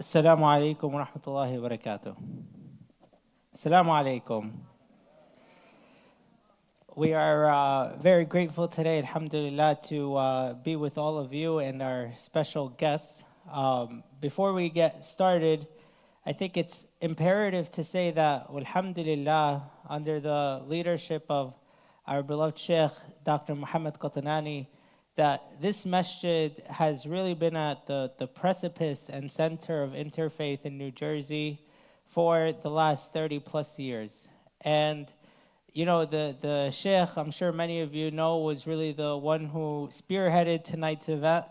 Assalamu alaikum wa rahmatullahi wa barakatuh. Assalamu alaikum. We are very grateful today, alhamdulillah, to be with all of you and our special guests. Before we get started, I think it's imperative to say that, alhamdulillah, under the leadership of our beloved Sheikh, Dr. Muhammad Qatanani, that this masjid has really been at the precipice and center of interfaith in New Jersey for the last 30 plus years. And you know, the Sheikh, I'm sure many of you know, was really the one who spearheaded tonight's event,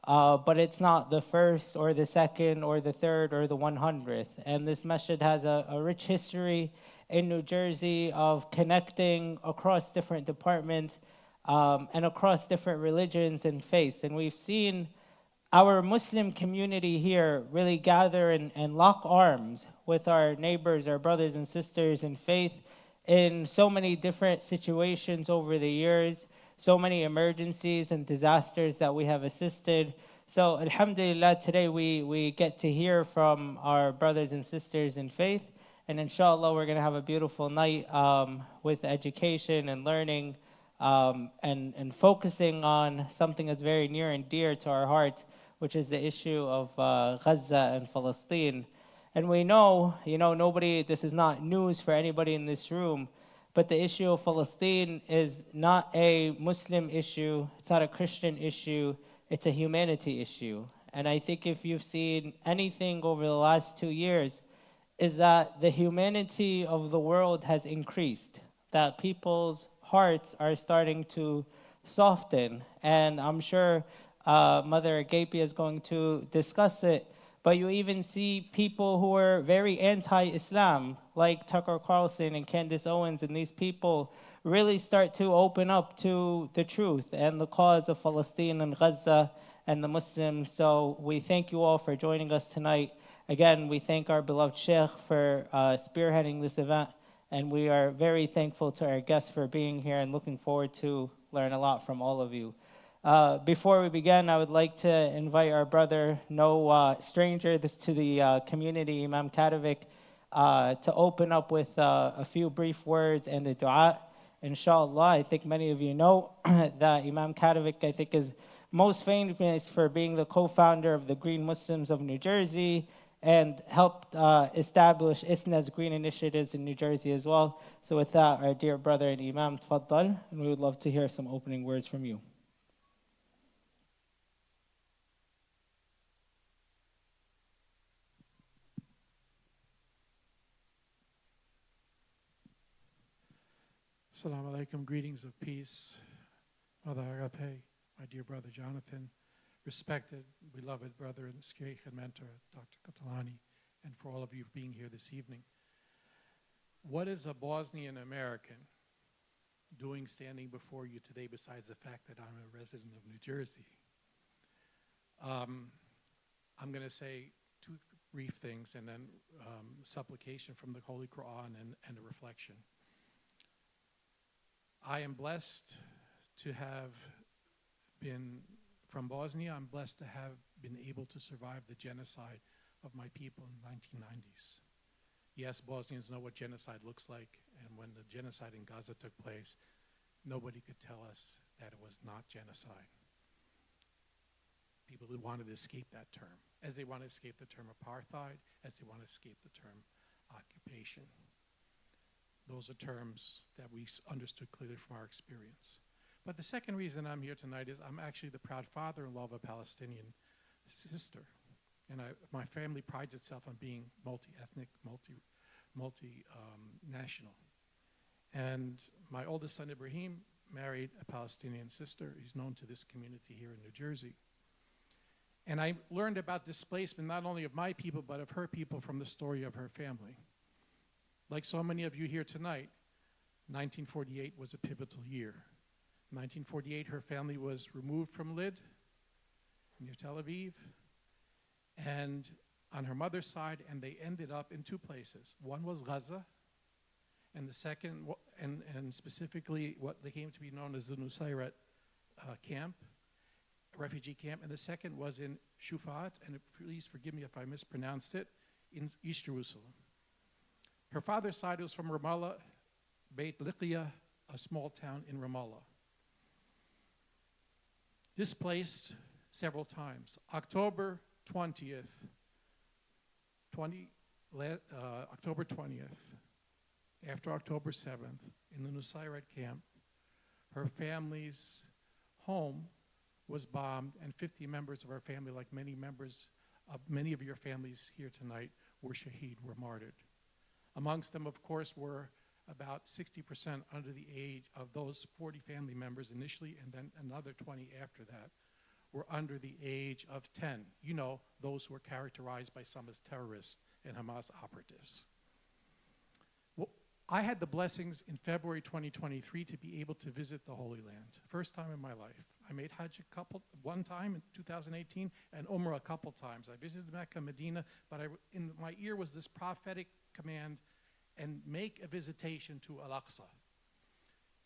but it's not the first or the second or the third or the 100th. And this masjid has a rich history in New Jersey of connecting across different departments and across different religions and faiths. And we've seen our Muslim community here really gather and lock arms with our neighbors, our brothers and sisters in faith in so many different situations over the years, so many emergencies and disasters that we have assisted. So alhamdulillah, today we get to hear from our brothers and sisters in faith. And inshallah, we're going to have a beautiful night with education and learning and focusing on something that's very near and dear to our heart, which is the issue of Gaza and Palestine. And we know, nobody, this is not news for anybody in this room, but the issue of Palestine is not a Muslim issue, it's not a Christian issue, it's a humanity issue. And I think if you've seen anything over the last 2 years, is that the humanity of the world has increased, that people's hearts are starting to soften. And I'm sure Mother Agapia is going to discuss it. But you even see people who are very anti-Islam, like Tucker Carlson and Candace Owens, and these people really start to open up to the truth and the cause of Palestine and Gaza and the Muslims. So we thank you all for joining us tonight. Again, we thank our beloved Sheikh for spearheading this event, and we are very thankful to our guests for being here and looking forward to learn a lot from all of you. Before we begin, I would like to invite our brother, no stranger to the community, Imam Kadovic, to open up with a few brief words and a dua. Inshallah, I think many of you know that Imam Kadovic, I think, is most famous for being the co-founder of the Green Muslims of New Jersey and helped establish ISNA's green initiatives in New Jersey as well. So with that, our dear brother and Imam, tfaddal, and we would love to hear some opening words from you. Assalamu alaikum, greetings of peace. Mother Agape, my dear brother Jonathan, respected, beloved brother and Sheikh and mentor, Dr. Qatanani, and for all of you being here this evening. What is a Bosnian American doing standing before you today besides the fact that I'm a resident of New Jersey? I'm going to say two brief things and then supplication from the Holy Quran and a reflection. I am blessed to have been from Bosnia. I'm blessed to have been able to survive the genocide of my people in the 1990s. Yes, Bosnians know what genocide looks like, and when the genocide in Gaza took place, nobody could tell us that it was not genocide. People who wanted to escape that term, as they want to escape the term apartheid, as they want to escape the term occupation. Those are terms that we understood clearly from our experience. But the second reason I'm here tonight is I'm actually the proud father-in-law of a Palestinian sister. And my family prides itself on being multi-ethnic, multi-national. And my oldest son, Ibrahim, married a Palestinian sister. He's known to this community here in New Jersey. And I learned about displacement not only of my people, but of her people from the story of her family. Like so many of you here tonight, 1948 was a pivotal year. 1948, her family was removed from Lid, near Tel Aviv, and on her mother's side, and they ended up in two places. One was Gaza, and the second, and specifically what they came to be known as the Nusayrat camp, refugee camp, and the second was in Shufat, and please forgive me if I mispronounced it, in East Jerusalem. Her father's side was from Ramallah, Beit Liqiyah, a small town in Ramallah. Displaced several times. October 20th, after October 7th, in the Nusayrat camp, her family's home was bombed, and 50 members of our family, like many of your families here tonight, were shaheed, were martyred. Amongst them, of course, were about 60% under the age of those 40 family members initially, and then another 20 after that, were under the age of 10. You know, those who were characterized by some as terrorists and Hamas operatives. Well, I had the blessings in February 2023 to be able to visit the Holy Land. First time in my life. I made Hajj one time in 2018 and Umrah a couple times. I visited Mecca, Medina, but in my ear was this prophetic command, and make a visitation to Al-Aqsa.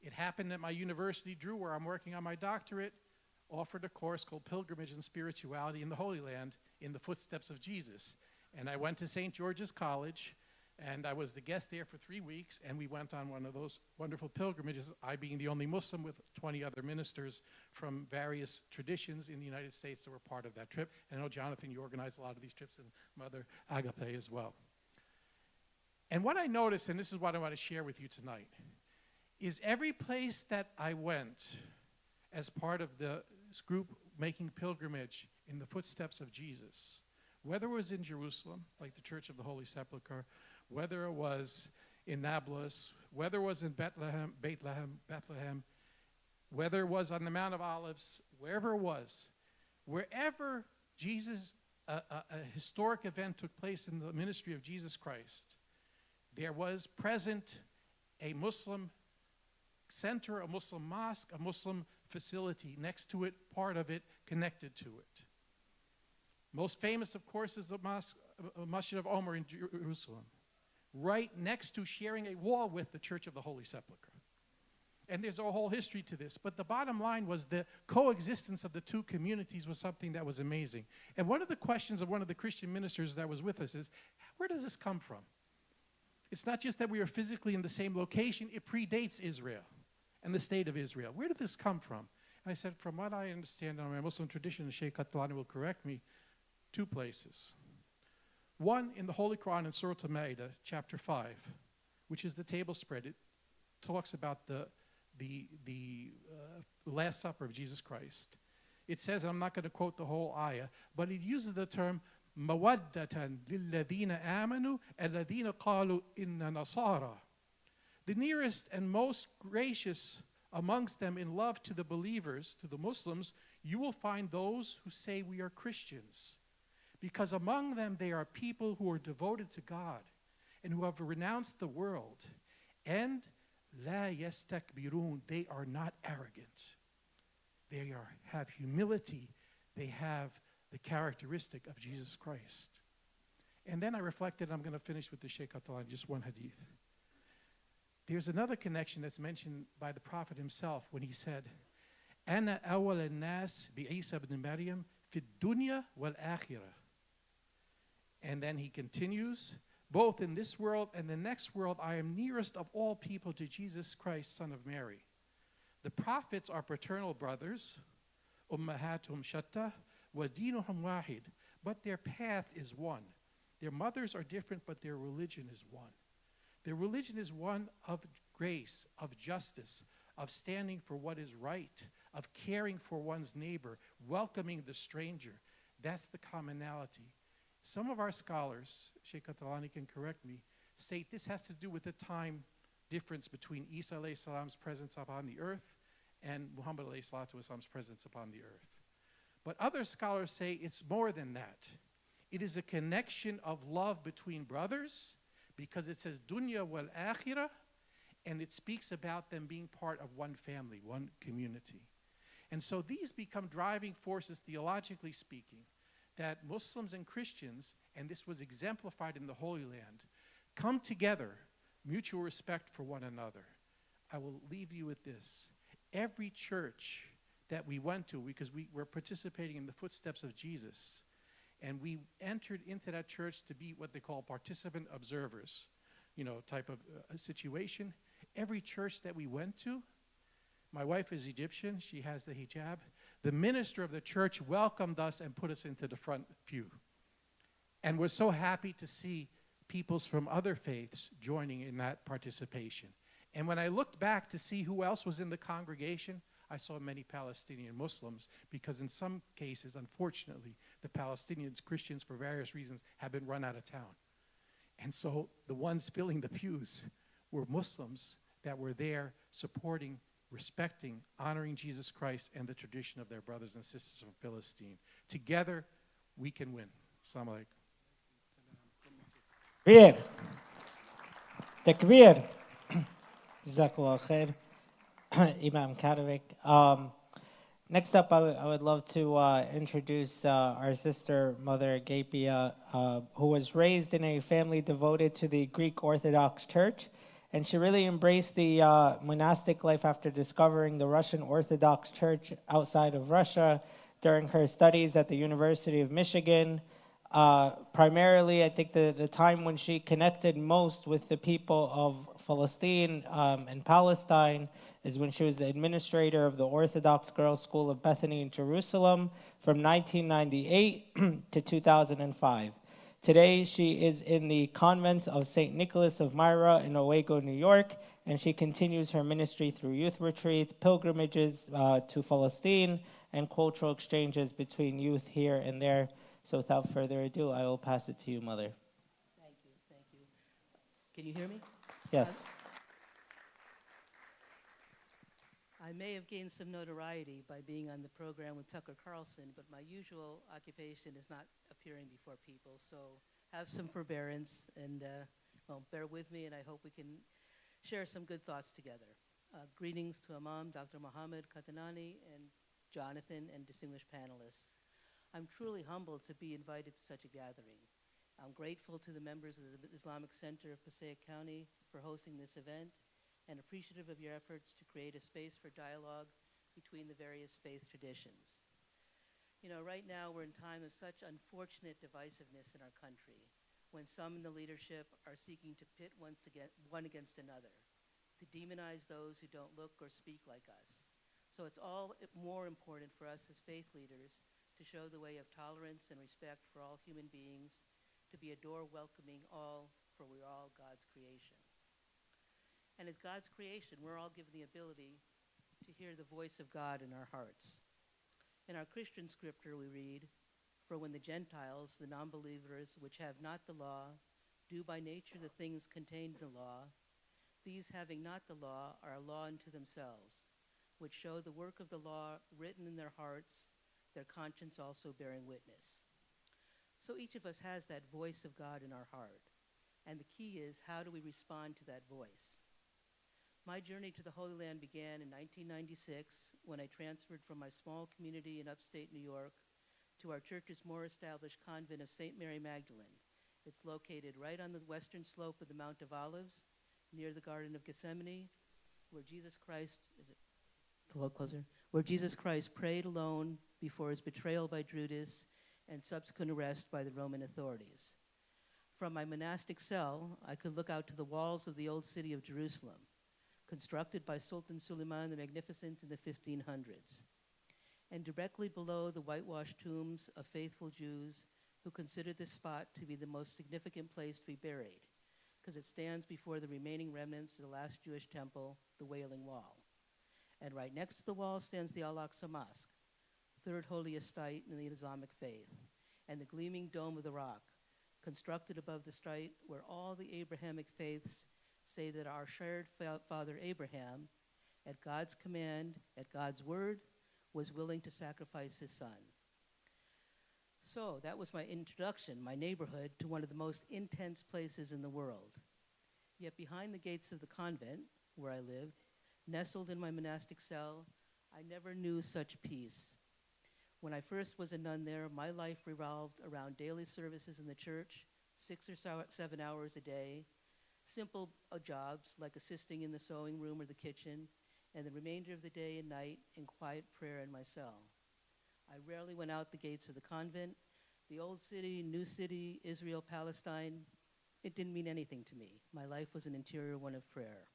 It happened at my university, Drew, where I'm working on my doctorate, offered a course called Pilgrimage and Spirituality in the Holy Land in the footsteps of Jesus. And I went to St. George's College, and I was the guest there for 3 weeks, and we went on one of those wonderful pilgrimages, I being the only Muslim with 20 other ministers from various traditions in the United States that were part of that trip. And I know, Jonathan, you organized a lot of these trips, and Mother Agape as well. And what I noticed, and this is what I want to share with you tonight, is every place that I went as part of this group making pilgrimage in the footsteps of Jesus, whether it was in Jerusalem, like the Church of the Holy Sepulchre, whether it was in Nablus, whether it was in Bethlehem, whether it was on the Mount of Olives, wherever it was, wherever Jesus, a historic event took place in the ministry of Jesus Christ, there was present a Muslim center, a Muslim mosque, a Muslim facility next to it, part of it, connected to it. Most famous, of course, is the Masjid of Omar in Jerusalem, right next to, sharing a wall with the Church of the Holy Sepulchre. And there's a whole history to this, but the bottom line was the coexistence of the two communities was something that was amazing. And one of the questions of one of the Christian ministers that was with us is, where does this come from? It's not just that we are physically in the same location, it predates Israel and the state of Israel. Where did this come from? And I said, from what I understand in my Muslim tradition, and Sheikh Qatlani will correct me, 2 places. One, in the Holy Quran in Surah Al-Ma'idah, chapter 5, which is the table spread. It talks about the Last Supper of Jesus Christ. It says, and I'm not going to quote the whole ayah, but it uses the term مَوَدَّةً لِلَّذِينَ آمَنُوا الَّذِينَ قَالُوا إِنَّ نَصَارَى. The nearest and most gracious amongst them in love to the believers, to the Muslims, you will find those who say we are Christians. Because among them they are people who are devoted to God and who have renounced the world. And لَا يَسْتَكْبِرُونَ, they are not arrogant. They have humility. They have the characteristic of Jesus Christ. And then I reflected, I'm going to finish with the Sheikh Qatlani, just one hadith. There's another connection that's mentioned by the Prophet himself when he said, أَنَا أَوَّلَ النَّاسِ بِعِيسَى بْنِ مَرْيَمَ فِي الدُّنْيَا وَالْآخِرَةِ. And then he continues, both in this world and the next world, I am nearest of all people to Jesus Christ, son of Mary. The prophets are paternal brothers, أُمَّهَاتُهُمْ شَتَّى وَدِينُهُمْ وَاحِدٌ, but their path is one. Their mothers are different, but their religion is one. Their religion is one of grace, of justice, of standing for what is right, of caring for one's neighbor, welcoming the stranger. That's the commonality. Some of our scholars, Sheikh Qatlani can correct me, state this has to do with the time difference between Isa alayhi salam's presence upon the earth and Muhammad alayhi salatu wasalam's presence upon the earth. But other scholars say it's more than that. It is a connection of love between brothers, because it says dunya wal akhirah, and it speaks about them being part of one family, one community. And so these become driving forces, theologically speaking, that Muslims and Christians, and this was exemplified in the Holy Land, come together, mutual respect for one another. I will leave you with this. Every church that we went to, because we were participating in the footsteps of Jesus. And we entered into that church to be what they call participant observers, type of situation. Every church that we went to, my wife is Egyptian, she has the hijab. The minister of the church welcomed us and put us into the front pew. And we're so happy to see peoples from other faiths joining in that participation. And when I looked back to see who else was in the congregation, I saw many Palestinian Muslims, because in some cases, unfortunately, the Palestinians, Christians, for various reasons, have been run out of town. And so the ones filling the pews were Muslims that were there supporting, respecting, honoring Jesus Christ and the tradition of their brothers and sisters from Philistine. Together, we can win. Assalamu alaikum. Takbir. Takbir. Jazakallah khair. Imam Karavik. Next up, I would love to introduce our sister, Mother Agapia, who was raised in a family devoted to the Greek Orthodox Church. And she really embraced the monastic life after discovering the Russian Orthodox Church outside of Russia during her studies at the University of Michigan. Primarily, I think the time when she connected most with the people of Palestine and Palestine is when she was the administrator of the Orthodox Girls' School of Bethany in Jerusalem from 1998 to 2005. Today, she is in the convent of St. Nicholas of Myra in Owego, New York, and she continues her ministry through youth retreats, pilgrimages to Palestine, and cultural exchanges between youth here and there. So without further ado, I will pass it to you, Mother. Thank you, thank you. Can you hear me? Yes. I may have gained some notoriety by being on the program with Tucker Carlson, but my usual occupation is not appearing before people, so have some forbearance and bear with me, and I hope we can share some good thoughts together. Greetings to Imam Dr. Mohammed Katanani and Jonathan and distinguished panelists. I'm truly humbled to be invited to such a gathering. I'm grateful to the members of the Islamic Center of Passaic County for hosting this event, and appreciative of your efforts to create a space for dialogue between the various faith traditions. Right now we're in a time of such unfortunate divisiveness in our country, when some in the leadership are seeking to pit one against another, to demonize those who don't look or speak like us. So it's all more important for us as faith leaders to show the way of tolerance and respect for all human beings, to be a door welcoming all, for we're all God's creation. And as God's creation, we're all given the ability to hear the voice of God in our hearts. In our Christian scripture we read, "For when the Gentiles, the non-believers, which have not the law, do by nature the things contained in the law, these having not the law are a law unto themselves, which show the work of the law written in their hearts, their conscience also bearing witness." So each of us has that voice of God in our heart. And the key is, how do we respond to that voice? My journey to the Holy Land began in 1996 when I transferred from my small community in upstate New York to our church's more established convent of St. Mary Magdalene. It's located right on the western slope of the Mount of Olives, near the Garden of Gethsemane, where Jesus Christ, where Jesus Christ prayed alone before his betrayal by Judas and subsequent arrest by the Roman authorities. From my monastic cell, I could look out to the walls of the old city of Jerusalem, constructed by Sultan Suleiman the Magnificent in the 1500s. And directly below the whitewashed tombs of faithful Jews who considered this spot to be the most significant place to be buried, because it stands before the remaining remnants of the last Jewish temple, the Wailing Wall. And right next to the wall stands the Al-Aqsa Mosque, third holiest site in the Islamic faith, and the gleaming Dome of the Rock, constructed above the site where all the Abrahamic faiths say that our shared father Abraham, at God's command, at God's word, was willing to sacrifice his son. So that was my introduction, my neighborhood, to one of the most intense places in the world. Yet behind the gates of the convent, where I lived, nestled in my monastic cell, I never knew such peace. When I first was a nun there, my life revolved around daily services in the church, 6 or 7 hours a day, simple jobs like assisting in the sewing room or the kitchen, and the remainder of the day and night in quiet prayer in my cell. I rarely went out the gates of the convent. The old city, new city, Israel, Palestine, it didn't mean anything to me. My life was an interior one of prayer.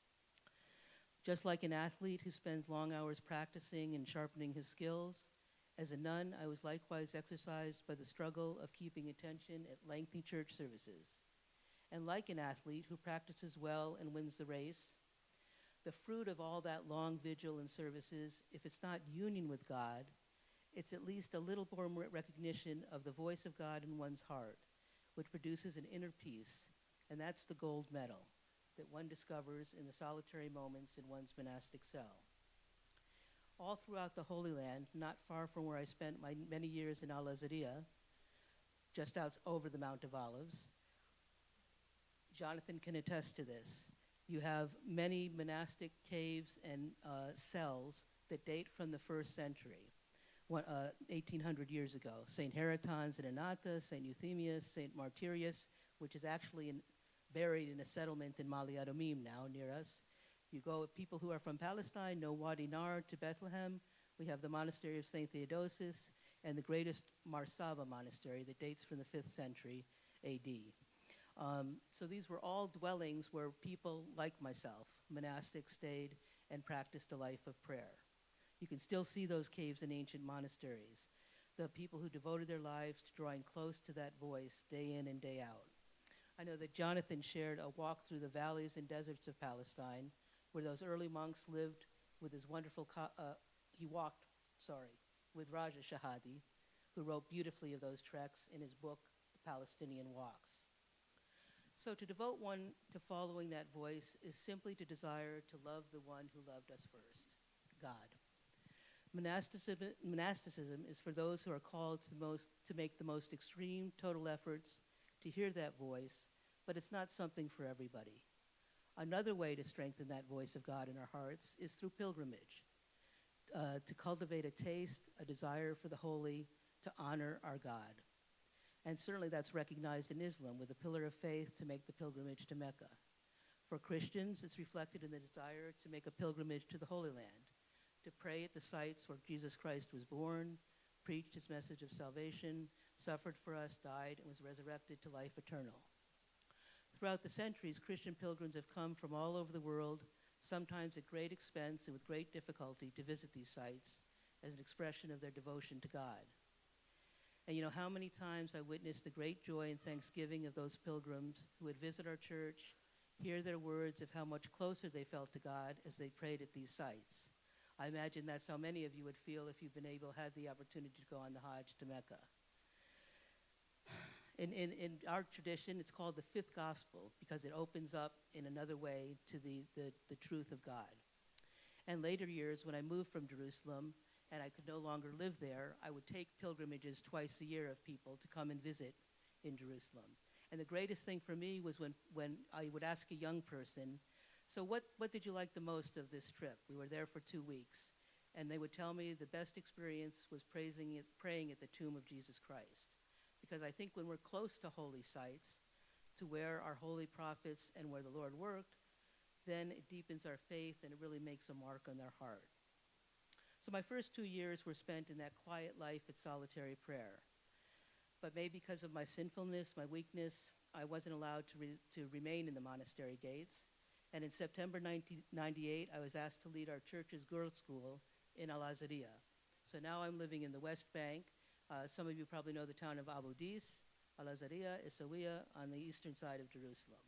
Just like an athlete who spends long hours practicing and sharpening his skills, as a nun, I was likewise exercised by the struggle of keeping attention at lengthy church services. And like an athlete who practices well and wins the race, the fruit of all that long vigil and services, if it's not union with God, it's at least a little more recognition of the voice of God in one's heart, which produces an inner peace, and that's the gold medal that one discovers in the solitary moments in one's monastic cell. All throughout the Holy Land, not far from where I spent my many years in Al-Azariya, just out over the Mount of Olives, Jonathan can attest to this. You have many monastic caves and cells that date from the 1st century, 1800 years ago. St. Heratons in Anata, St. Euthemius, St. Martyrius, which is actually buried in a settlement in Mali Adumim now near us. You go, people who are from Palestine know Wadi Nar to Bethlehem. We have the monastery of St. Theodosius and the greatest Marsaba monastery that dates from the 5th century AD. So these were all dwellings where people like myself, monastics, stayed and practiced a life of prayer. You can still see those caves in ancient monasteries, the people who devoted their lives to drawing close to that voice day in and day out. I know that Jonathan shared a walk through the valleys and deserts of Palestine, where those early monks lived with his wonderful, with Raja Shahadi, who wrote beautifully of those treks in his book, The Palestinian Walks. So to devote one to following that voice is simply to desire to love the one who loved us first, God. Monasticism is for those who are called to make the most extreme total efforts to hear that voice, but it's not something for everybody. Another way to strengthen that voice of God in our hearts is through pilgrimage, to cultivate a taste, a desire for the holy, to honor our God. And certainly that's recognized in Islam with a pillar of faith to make the pilgrimage to Mecca. For Christians, it's reflected in the desire to make a pilgrimage to the Holy Land, to pray at the sites where Jesus Christ was born, preached his message of salvation, suffered for us, died, and was resurrected to life eternal. Throughout the centuries, Christian pilgrims have come from all over the world, sometimes at great expense and with great difficulty, to visit these sites as an expression of their devotion to God. And you know how many times I witnessed the great joy and thanksgiving of those pilgrims who would visit our church, hear their words of how much closer they felt to God as they prayed at these sites. I imagine that's how many of you would feel if you've been had the opportunity to go on the Hajj to Mecca. In our tradition, it's called the fifth gospel because it opens up in another way to the truth of God. And later years, when I moved from Jerusalem and I could no longer live there, I would take pilgrimages twice a year of people to come and visit in Jerusalem. And the greatest thing for me was when I would ask a young person, so what did you like the most of this trip? We were there for 2 weeks. And they would tell me the best experience was praying at the tomb of Jesus Christ. Because I think when we're close to holy sites, to where our holy prophets and where the Lord worked, then it deepens our faith and it really makes a mark on their heart. So my first 2 years were spent in that quiet life at solitary prayer. But maybe because of my sinfulness, my weakness, I wasn't allowed to remain in the monastery gates. And in September 1998, I was asked to lead our church's girls' school in Al-Azariya. So now I'm living in the West Bank. Some of you probably know the town of Abu Dis, Al-Azariya, Essaouira, on the eastern side of Jerusalem.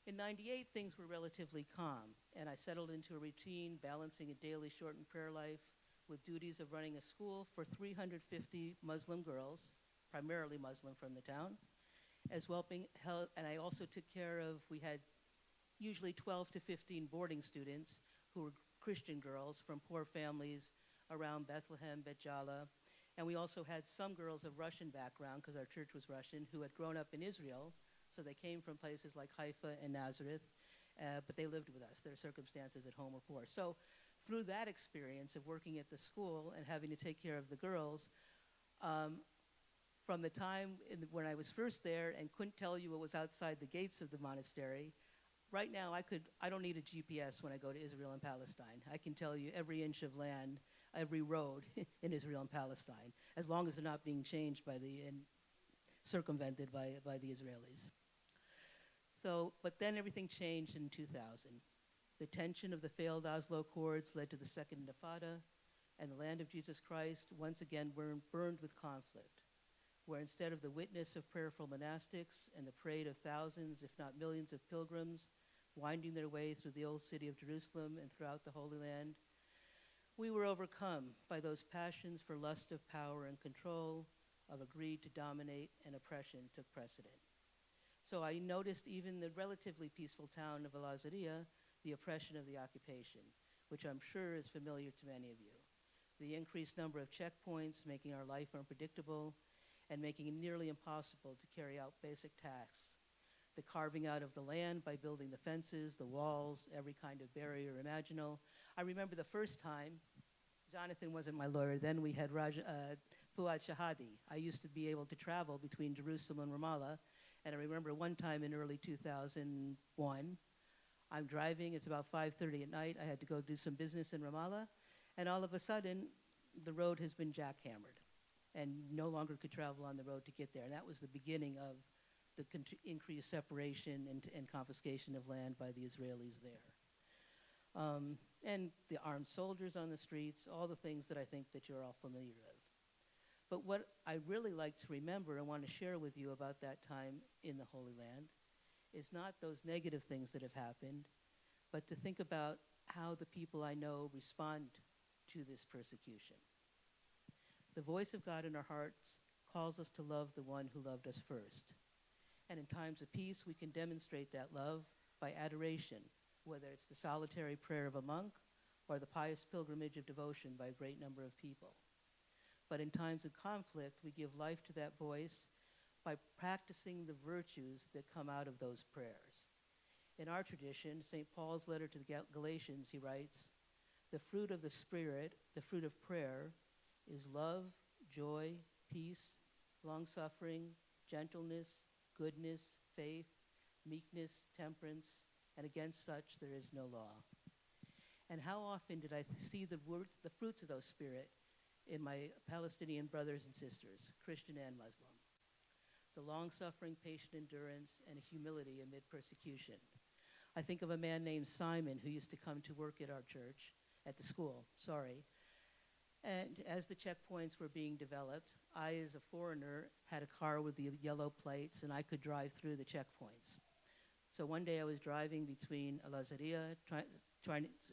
In 98, things were relatively calm, and I settled into a routine balancing a daily shortened prayer life with duties of running a school for 350 Muslim girls, primarily Muslim from the town, and I also took care of, we had usually 12 to 15 boarding students who were Christian girls from poor families around Bethlehem, Bet Jala. And we also had some girls of Russian background, because our church was Russian, who had grown up in Israel. So they came from places like Haifa and Nazareth, but they lived with us. Their circumstances at home were poor. So through that experience of working at the school and having to take care of the girls, from the time when I was first there and couldn't tell you what was outside the gates of the monastery, right now I don't need a GPS when I go to Israel and Palestine. I can tell you every inch of land, every road in Israel and Palestine, as long as they're not being changed by and circumvented by the Israelis. So, but then everything changed in 2000. The tension of the failed Oslo Accords led to the Second Intifada, and the land of Jesus Christ once again burned with conflict, where instead of the witness of prayerful monastics and the parade of thousands, if not millions of pilgrims winding their way through the old city of Jerusalem and throughout the Holy Land, we were overcome by those passions for lust of power and control, of greed to dominate, and oppression took precedent. So I noticed even the relatively peaceful town of Al-Azariya, the oppression of the occupation, which I'm sure is familiar to many of you. The increased number of checkpoints making our life unpredictable and making it nearly impossible to carry out basic tasks. The carving out of the land by building the fences, the walls, every kind of barrier imaginable. I remember the first time, Jonathan wasn't my lawyer, then we had Fuad Shahadi. I used to be able to travel between Jerusalem and Ramallah, and I remember one time in early 2001, I'm driving, it's about 5:30 at night, I had to go do some business in Ramallah, and all of a sudden, the road has been jackhammered, and no longer could travel on the road to get there. And that was the beginning of the increased separation and confiscation of land by the Israelis there. And the armed soldiers on the streets, all the things that I think that you're all familiar with. But what I really like to remember and want to share with you about that time in the Holy Land is not those negative things that have happened, but to think about how the people I know respond to this persecution. The voice of God in our hearts calls us to love the one who loved us first. And in times of peace, we can demonstrate that love by adoration, whether it's the solitary prayer of a monk or the pious pilgrimage of devotion by a great number of people. But in times of conflict, we give life to that voice by practicing the virtues that come out of those prayers. In our tradition, St. Paul's letter to the Galatians, he writes, "The fruit of the Spirit, the fruit of prayer, is love, joy, peace, long-suffering, gentleness, goodness, faith, meekness, temperance, and against such there is no law." And how often did I see the fruits of those Spirit in my Palestinian brothers and sisters, Christian and Muslim? The long-suffering, patient endurance, and humility amid persecution. I think of a man named Simon who used to come to work at our church, at the school, And as the checkpoints were being developed, I, as a foreigner, had a car with the yellow plates, and I could drive through the checkpoints. So one day I was driving between Al-Azariya,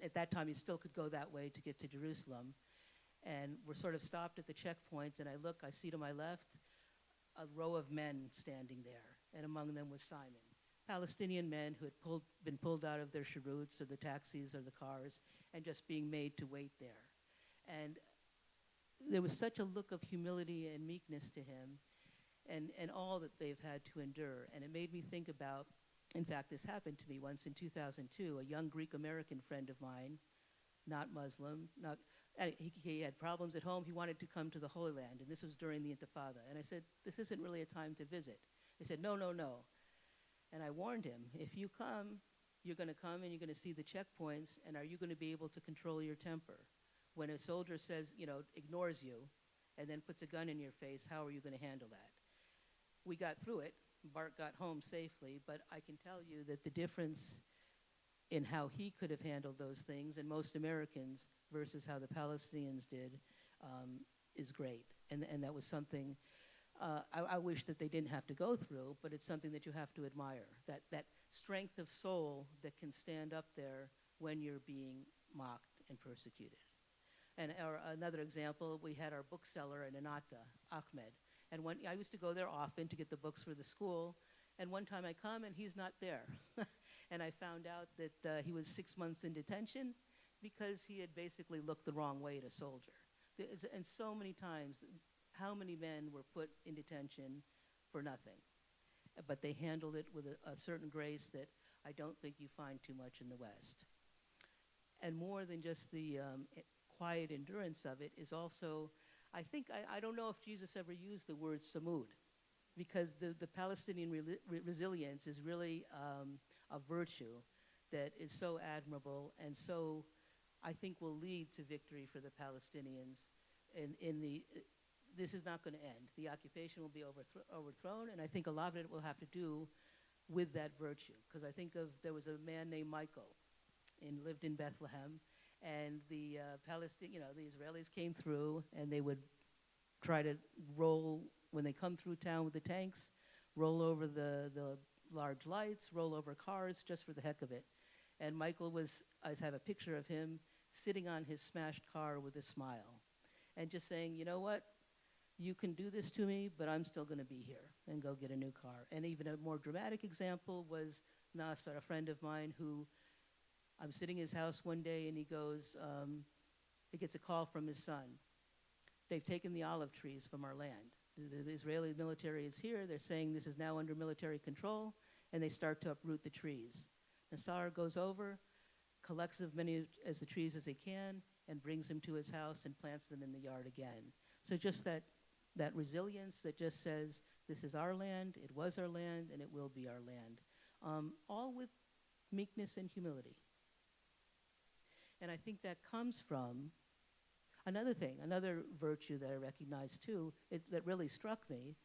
at that time you still could go that way to get to Jerusalem, and we're sort of stopped at the checkpoint, and I see to my left a row of men standing there, and among them was Simon. Palestinian men who had been pulled out of their chariots or the taxis or the cars and just being made to wait there. And there was such a look of humility and meekness to him and all that they've had to endure. And it made me think about, in fact, this happened to me once in 2002, a young Greek-American friend of mine, not Muslim, he had problems at home. He wanted to come to the Holy Land, and this was during the Intifada. And I said, this isn't really a time to visit. He said, no, no, no. And I warned him, if you come, you're going to come and you're going to see the checkpoints, and are you going to be able to control your temper? When a soldier says, ignores you, and then puts a gun in your face, how are you going to handle that? We got through it. Bart got home safely, but I can tell you that the difference in how he could have handled those things and most Americans versus how the Palestinians did is great. And that was something I wish that they didn't have to go through, but it's something that you have to admire, that strength of soul that can stand up there when you're being mocked and persecuted. And another example, we had our bookseller in Anata, Ahmed. And I used to go there often to get the books for the school. And one time I come and he's not there. And I found out that he was 6 months in detention because he had basically looked the wrong way at a soldier. And so many times, how many men were put in detention for nothing? But they handled it with a certain grace that I don't think you find too much in the West. And more than just the quiet endurance of it is also, I don't know if Jesus ever used the word samud, because the Palestinian resilience is really a virtue that is so admirable and so, I think, will lead to victory for the Palestinians. In the, this is not going to end. The occupation will be overthrown, and I think a lot of it will have to do with that virtue. Because I think of, there was a man named Michael, and lived in Bethlehem, and the the Israelis came through, and they would try to roll, when they come through town with the tanks, roll over the large lights, roll over cars, just for the heck of it. And Michael was, I have a picture of him sitting on his smashed car with a smile and just saying, you know what, you can do this to me, but I'm still going to be here, and go get a new car. And even a more dramatic example was Nasser, a friend of mine, who I'm sitting in his house one day, and he goes, he gets a call from his son. They've taken the olive trees from our land. The Israeli military is here. They're saying this is now under military control, and they start to uproot the trees. Nasser goes over, collects as many as the trees as he can, and brings them to his house and plants them in the yard again. So just that resilience that just says, this is our land, it was our land, and it will be our land. All with meekness and humility. And I think that comes from another thing, another virtue that I recognize too, that really struck me.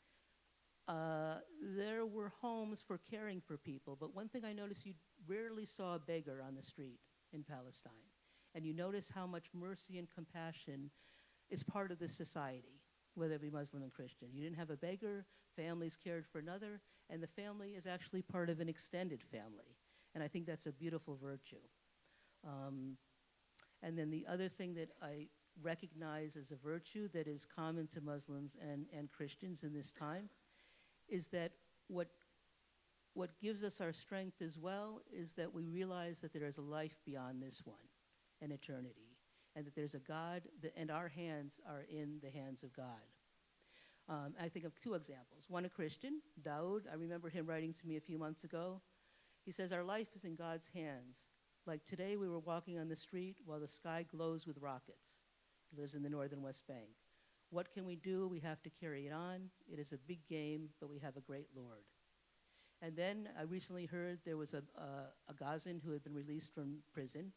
There were homes for caring for people, but one thing I noticed, you rarely saw a beggar on the street in Palestine. And you notice how much mercy and compassion is part of this society, whether it be Muslim and Christian. You didn't have a beggar, families cared for another, and the family is actually part of an extended family. And I think that's a beautiful virtue. And then the other thing that I recognize as a virtue that is common to Muslims and Christians in this time is that what gives us our strength as well is that we realize that there is a life beyond this one, an eternity, and that there's a God, and our hands are in the hands of God. I think of two examples. One, a Christian, Daoud. I remember him writing to me a few months ago. He says, our life is in God's hands. Like today, we were walking on the street while the sky glows with rockets. He lives in the northern West Bank. What can we do? We have to carry it on. It is a big game, but we have a great Lord. And then I recently heard there was a Gazan who had been released from prison,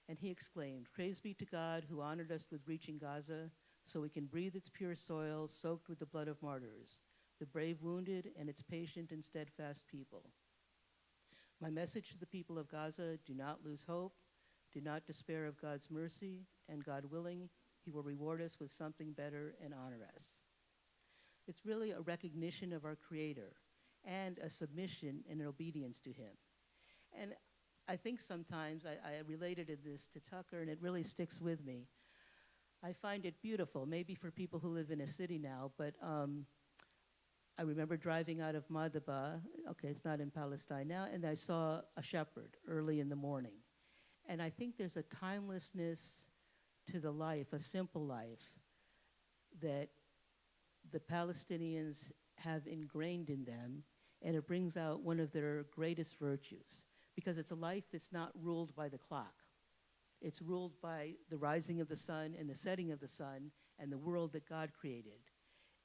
and he exclaimed, praise be to God who honored us with reaching Gaza so we can breathe its pure soil soaked with the blood of martyrs, the brave wounded and its patient and steadfast people. My message to the people of Gaza, do not lose hope, do not despair of God's mercy, and God willing, he will reward us with something better and honor us. It's really a recognition of our Creator and a submission and an obedience to him. And I think sometimes, I related this to Tucker, and it really sticks with me. I find it beautiful, maybe for people who live in a city now, but I remember driving out of Madaba, okay, it's not in Palestine now, and I saw a shepherd early in the morning. And I think there's a timelessness to the life, a simple life, that the Palestinians have ingrained in them, and it brings out one of their greatest virtues, because it's a life that's not ruled by the clock. It's ruled by the rising of the sun and the setting of the sun and the world that God created.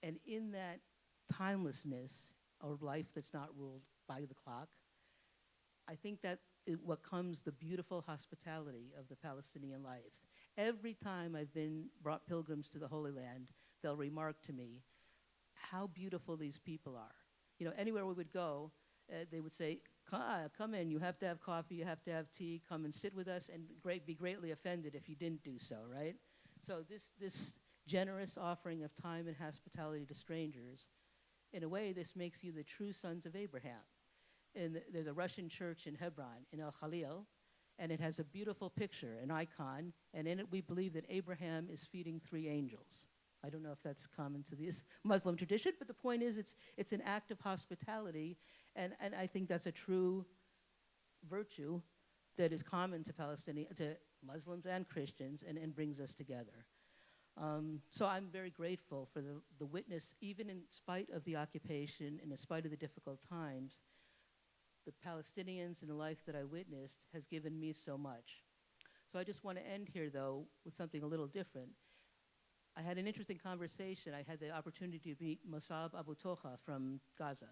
And in that timelessness, or life that's not ruled by the clock, I think that is what comes the beautiful hospitality of the Palestinian life. Every time I've brought pilgrims to the Holy Land, they'll remark to me how beautiful these people are. You know, anywhere we would go, they would say, come in, you have to have coffee, you have to have tea, come and sit with us, and be greatly offended if you didn't do so, right? So this generous offering of time and hospitality to strangers, in a way, this makes you the true sons of Abraham. And there's a Russian church in Hebron, in El Khalil, and it has a beautiful picture, an icon, and in it we believe that Abraham is feeding 3 angels. I don't know if that's common to this Muslim tradition, but the point is it's an act of hospitality, and I think that's a true virtue that is common to Muslims and Christians and brings us together. So I'm very grateful for the witness, even in spite of the occupation and in spite of the difficult times, the Palestinians and the life that I witnessed has given me so much. So I just want to end here, though, with something a little different. I had an interesting conversation. I had the opportunity to meet Mossab Abu Toha from Gaza.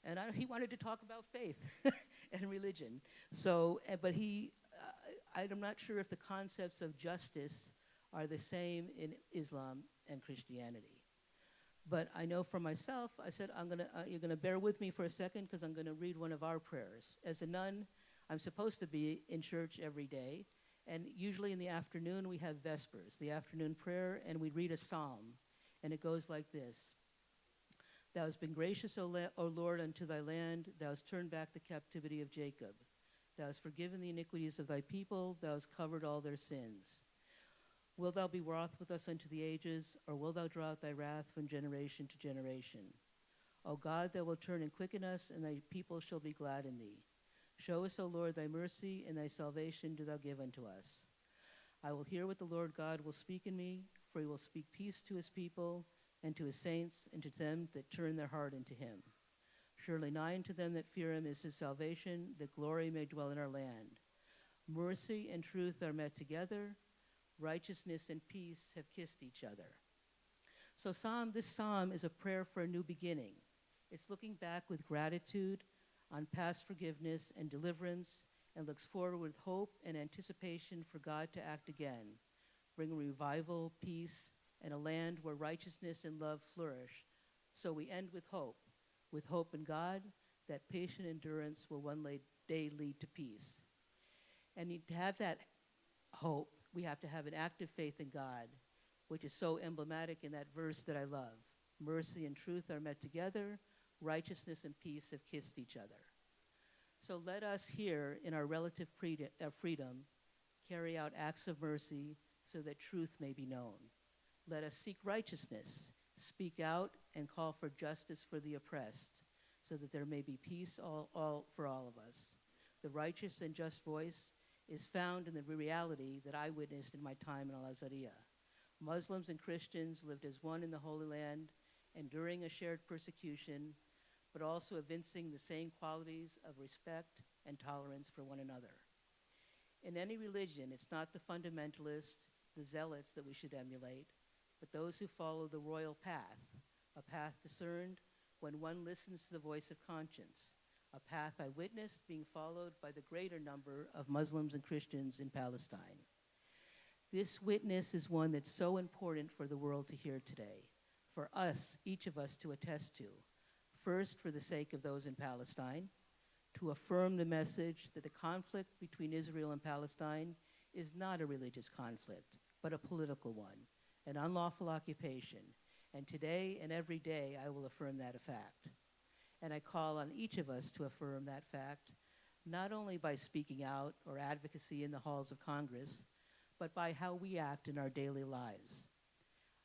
And he wanted to talk about faith and religion. So, but I'm not sure if the concepts of justice are the same in Islam and Christianity. But I know for myself, I said, you're gonna bear with me for a second because I'm gonna read one of our prayers. As a nun, I'm supposed to be in church every day, and usually in the afternoon we have Vespers, the afternoon prayer, and we read a psalm, and it goes like this. Thou hast been gracious, O Lord, unto thy land. Thou hast turned back the captivity of Jacob. Thou hast forgiven the iniquities of thy people. Thou hast covered all their sins. Wilt thou be wroth with us unto the ages, or wilt thou draw out thy wrath from generation to generation? O God, thou wilt turn and quicken us, and thy people shall be glad in thee. Show us, O Lord, thy mercy, and thy salvation do thou give unto us. I will hear what the Lord God will speak in me, for he will speak peace to his people, and to his saints, and to them that turn their heart unto him. Surely nigh unto them that fear him is his salvation, that glory may dwell in our land. Mercy and truth are met together. Righteousness and peace have kissed each other. So this psalm is a prayer for a new beginning. It's looking back with gratitude on past forgiveness and deliverance, and looks forward with hope and anticipation for God to act again, bring revival, peace, and a land where righteousness and love flourish. So we end with hope in God, that patient endurance will one day lead to peace. And to have that hope, we have to have an active faith in God, which is so emblematic in that verse that I love. Mercy and truth are met together. Righteousness and peace have kissed each other. So let us here, in our relative freedom, carry out acts of mercy so that truth may be known. Let us seek righteousness, speak out, and call for justice for the oppressed, so that there may be peace for all of us. The righteous and just voice is found in the reality that I witnessed in my time in Al-Azhariya. Muslims and Christians lived as one in the Holy Land, enduring a shared persecution, but also evincing the same qualities of respect and tolerance for one another. In any religion, it's not the fundamentalists, the zealots that we should emulate, but those who follow the royal path, a path discerned when one listens to the voice of conscience, a path I witnessed being followed by the greater number of Muslims and Christians in Palestine. This witness is one that's so important for the world to hear today, for us, each of us, to attest to. First, for the sake of those in Palestine, to affirm the message that the conflict between Israel and Palestine is not a religious conflict, but a political one, an unlawful occupation. And today and every day, I will affirm that fact. And I call on each of us to affirm that fact, not only by speaking out or advocacy in the halls of Congress, but by how we act in our daily lives.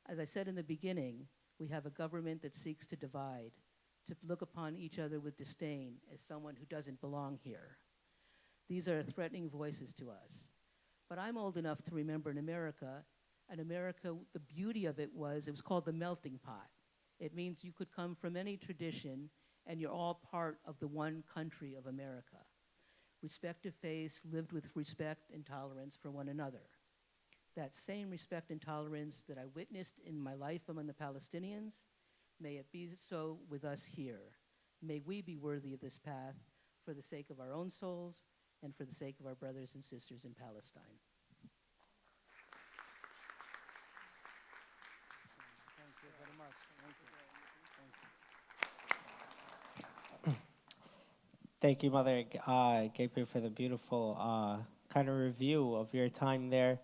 As I said in the beginning, we have a government that seeks to divide, to look upon each other with disdain as someone who doesn't belong here. These are threatening voices to us. But I'm old enough to remember in America, the beauty of it was called the melting pot. It means you could come from any tradition and you're all part of the one country of America. Respective faiths lived with respect and tolerance for one another. That same respect and tolerance that I witnessed in my life among the Palestinians, may it be so with us here. May we be worthy of this path for the sake of our own souls and for the sake of our brothers and sisters in Palestine. Thank you very much. Thank you. Thank you, Mother Gabriel, for the beautiful kind of review of your time there.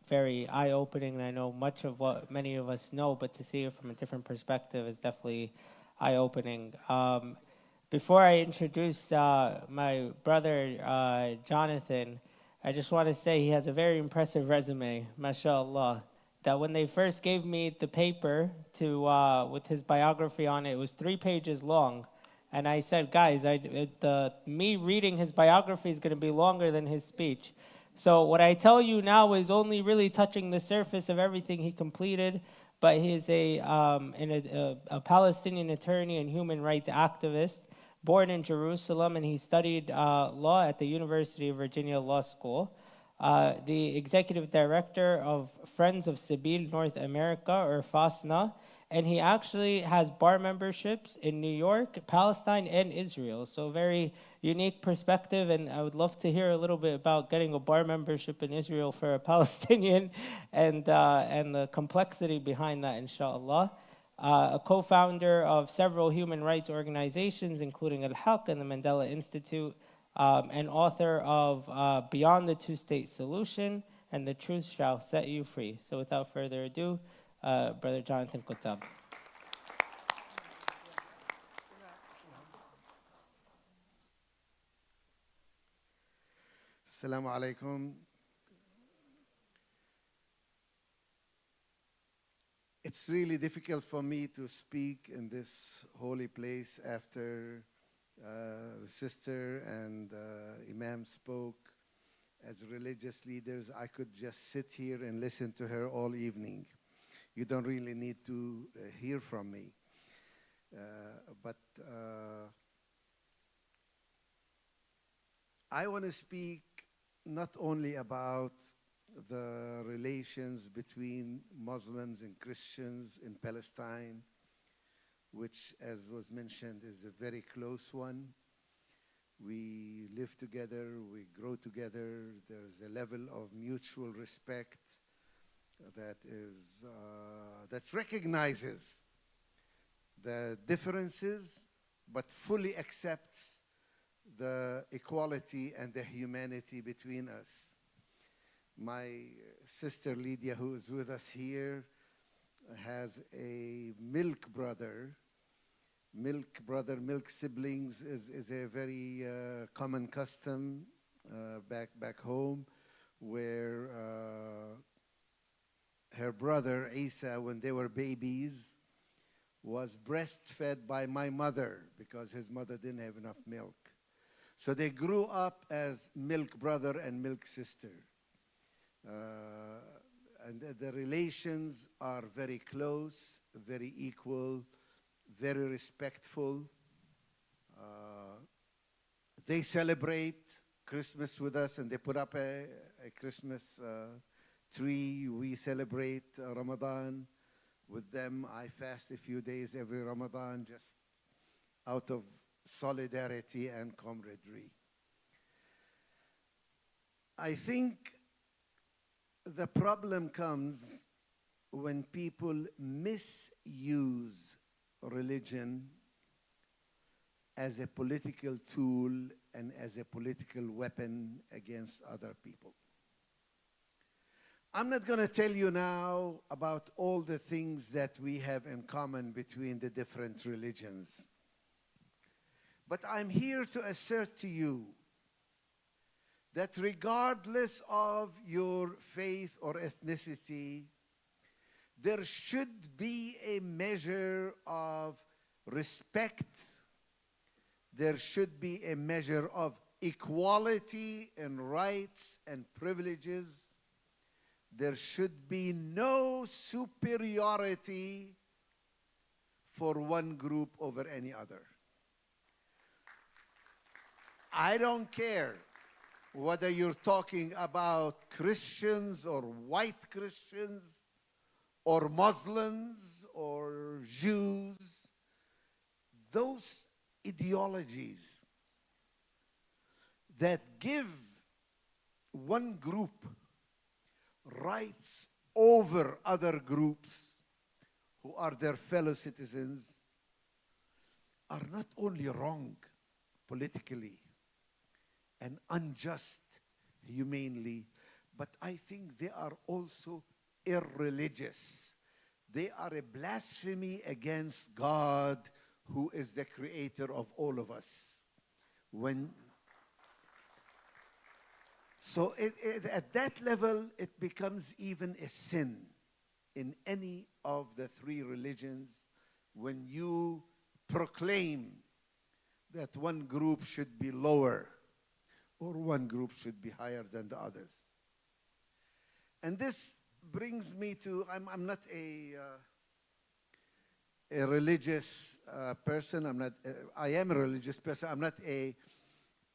Very eye-opening, and I know much of what many of us know, but to see it from a different perspective is definitely eye-opening. Before I introduce my brother, Jonathan, I just want to say he has a very impressive resume, mashallah. That when they first gave me the paper with his biography on it, it was 3 pages long. And I said, guys, me reading his biography is going to be longer than his speech. So what I tell you now is only really touching the surface of everything he completed, but he's a Palestinian attorney and human rights activist, born in Jerusalem, and he studied law at the University of Virginia Law School. The executive director of Friends of Sabeel North America, or FASNA, And he actually has bar memberships in New York, Palestine, and Israel. So very unique perspective, and I would love to hear a little bit about getting a bar membership in Israel for a Palestinian and the complexity behind that, inshallah. A co-founder of several human rights organizations, including Al-Haq and the Mandela Institute, and author of Beyond the Two-State Solution and The Truth Shall Set You Free. So without further ado, Brother Jonathan Kutab. Assalamu alaikum. It's really difficult for me to speak in this holy place after the sister and Imam spoke. As religious leaders, I could just sit here and listen to her all evening. You don't really need to hear from me. But I want to speak not only about the relations between Muslims and Christians in Palestine, which, as was mentioned, is a very close one. We live together, we grow together. There's a level of mutual respect that recognizes the differences, but fully accepts the equality and the humanity between us. My sister Lydia, who is with us here, has a milk brother. Milk siblings is a very common custom back home, where her brother Isa, when they were babies, was breastfed by my mother because his mother didn't have enough milk. So they grew up as milk brother and milk sister. And the relations are very close, very equal, very respectful. They celebrate Christmas with us, and they put up a Christmas tree. We celebrate Ramadan with them. I fast a few days every Ramadan just out of solidarity and camaraderie. I think the problem comes when people misuse religion as a political tool and as a political weapon against other people. I'm not going to tell you now about all the things that we have in common between the different religions. But I'm here to assert to you that regardless of your faith or ethnicity, there should be a measure of respect. There should be a measure of equality in rights and privileges. There should be no superiority for one group over any other. I don't care whether you're talking about Christians or white Christians or Muslims or Jews. Those ideologies that give one group rights over other groups who are their fellow citizens are not only wrong politically and unjust humanely, but I think they are also irreligious. They are a blasphemy against God, who is the creator of all of us. So at that level, it becomes even a sin in any of the three religions when you proclaim that one group should be lower or one group should be higher than the others. And this brings me to, I'm not a religious person. I am a religious person. I'm not a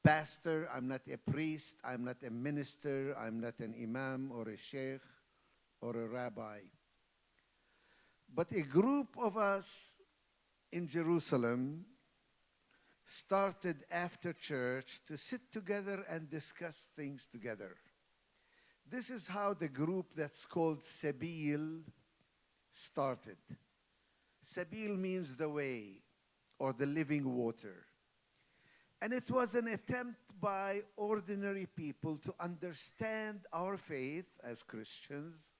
pastor. I'm not a priest. I'm not a minister. I'm not an imam or a sheikh or a rabbi. But a group of us in Jerusalem started after church to sit together and discuss things together. This is how the group that's called Sabil started. Sabil means the way or the living water. And it was an attempt by ordinary people to understand our faith as Christians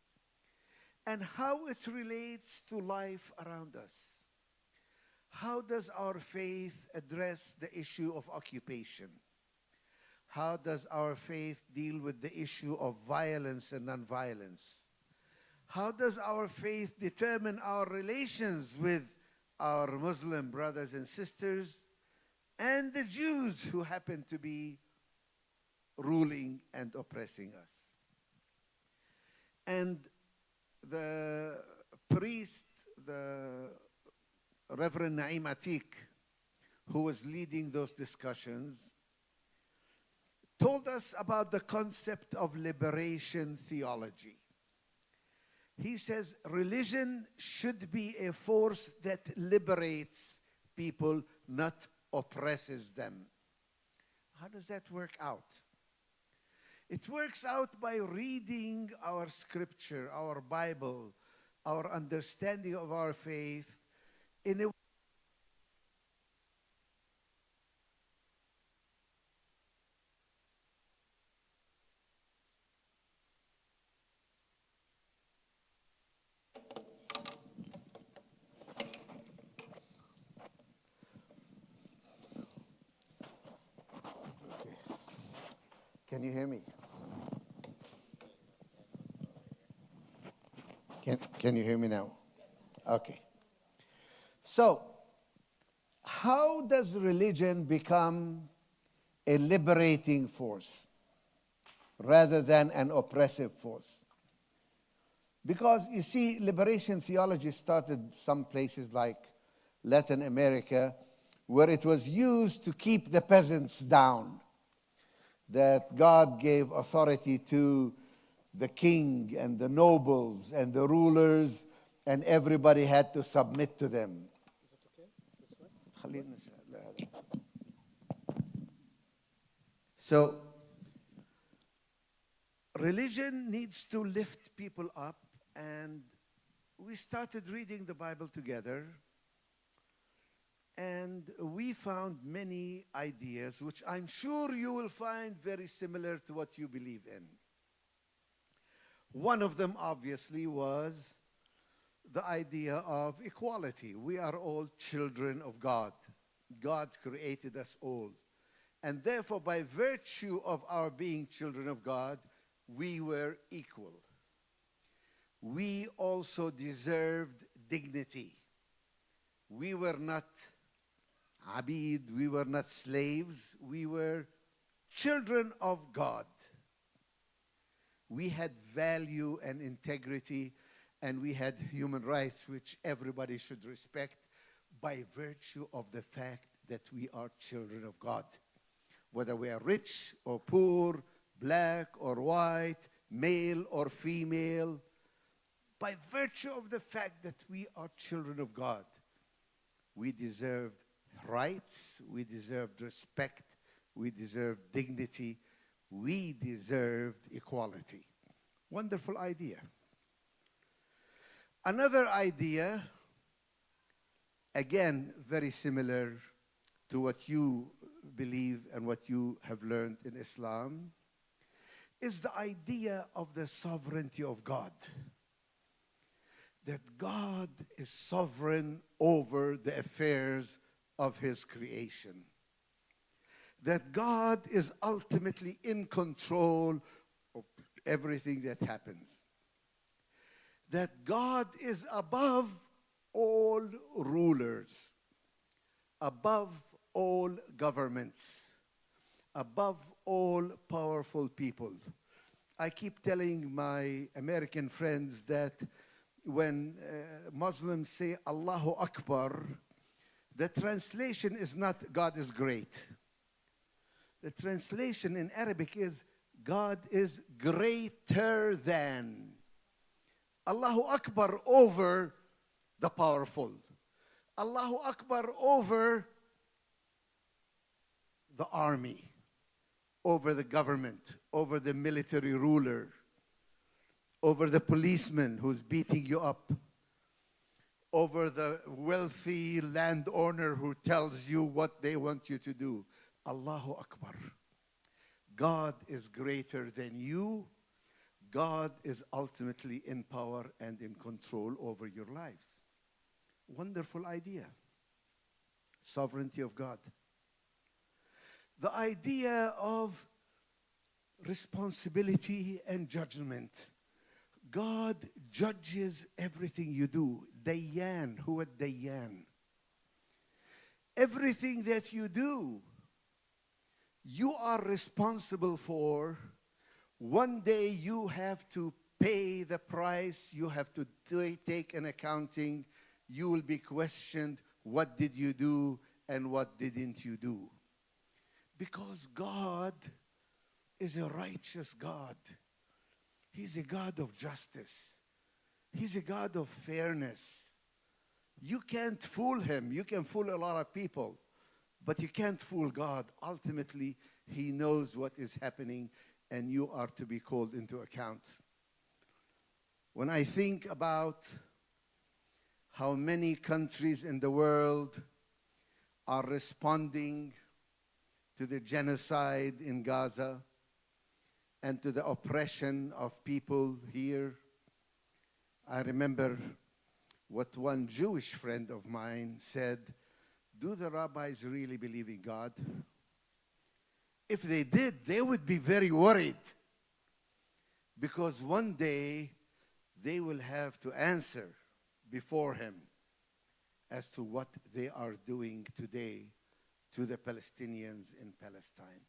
and how it relates to life around us. How does our faith address the issue of occupation? How does our faith deal with the issue of violence and nonviolence? How does our faith determine our relations with our Muslim brothers and sisters and the Jews who happen to be ruling and oppressing us? And the priest, the Reverend Naim Atik, who was leading those discussions, told us about the concept of liberation theology. He says religion should be a force that liberates people, not oppresses them. How does that work out? It works out by reading our scripture, our Bible, our understanding of our faith in a Can you hear me? Can you hear me now? Okay. So, how does religion become a liberating force rather than an oppressive force? Because you see, liberation theology started some places like Latin America, where it was used to keep the peasants down. That God gave authority to the king and the nobles and the rulers, and everybody had to submit to them. Is it okay? This way? So, religion needs to lift people up, and we started reading the Bible together. And we found many ideas, which I'm sure you will find very similar to what you believe in. One of them, obviously, was the idea of equality. We are all children of God. God created us all. And therefore, by virtue of our being children of God, we were equal. We also deserved dignity. We were not Abid, we were not slaves, we were children of God. We had value and integrity, and we had human rights, which everybody should respect by virtue of the fact that we are children of God. Whether we are rich or poor, black or white, male or female, by virtue of the fact that we are children of God, we deserved rights, we deserved respect, we deserved dignity, we deserved equality. Wonderful idea. Another idea, again, very similar to what you believe and what you have learned in Islam, is the idea of the sovereignty of God. That God is sovereign over the affairs of His creation. That God is ultimately in control of everything that happens. That God is above all rulers, above all governments, above all powerful people. I keep telling my American friends that when Muslims say Allahu Akbar, the translation is not God is great. The translation in Arabic is God is greater than. Allahu Akbar over the powerful. Allahu Akbar over the army, over the government, over the military ruler, over the policeman who's beating you up, over the wealthy landowner who tells you what they want you to do. Allahu Akbar. God is greater than you. God is ultimately in power and in control over your lives. Wonderful idea. Sovereignty of God. The idea of responsibility and judgment. God judges everything you do. Dayyan, huwa Dayyan. Everything that you do, you are responsible for. One day you have to pay the price. You have to take an accounting. You will be questioned, what did you do and what didn't you do? Because God is a righteous God. He's a God of justice. He's a God of fairness. You can't fool him. You can fool a lot of people, but you can't fool God. Ultimately, he knows what is happening, and you are to be called into account. When I think about how many countries in the world are responding to the genocide in Gaza and to the oppression of people here, I remember what one Jewish friend of mine said, do the rabbis really believe in God? If they did, they would be very worried, because one day they will have to answer before him as to what they are doing today to the Palestinians in Palestine.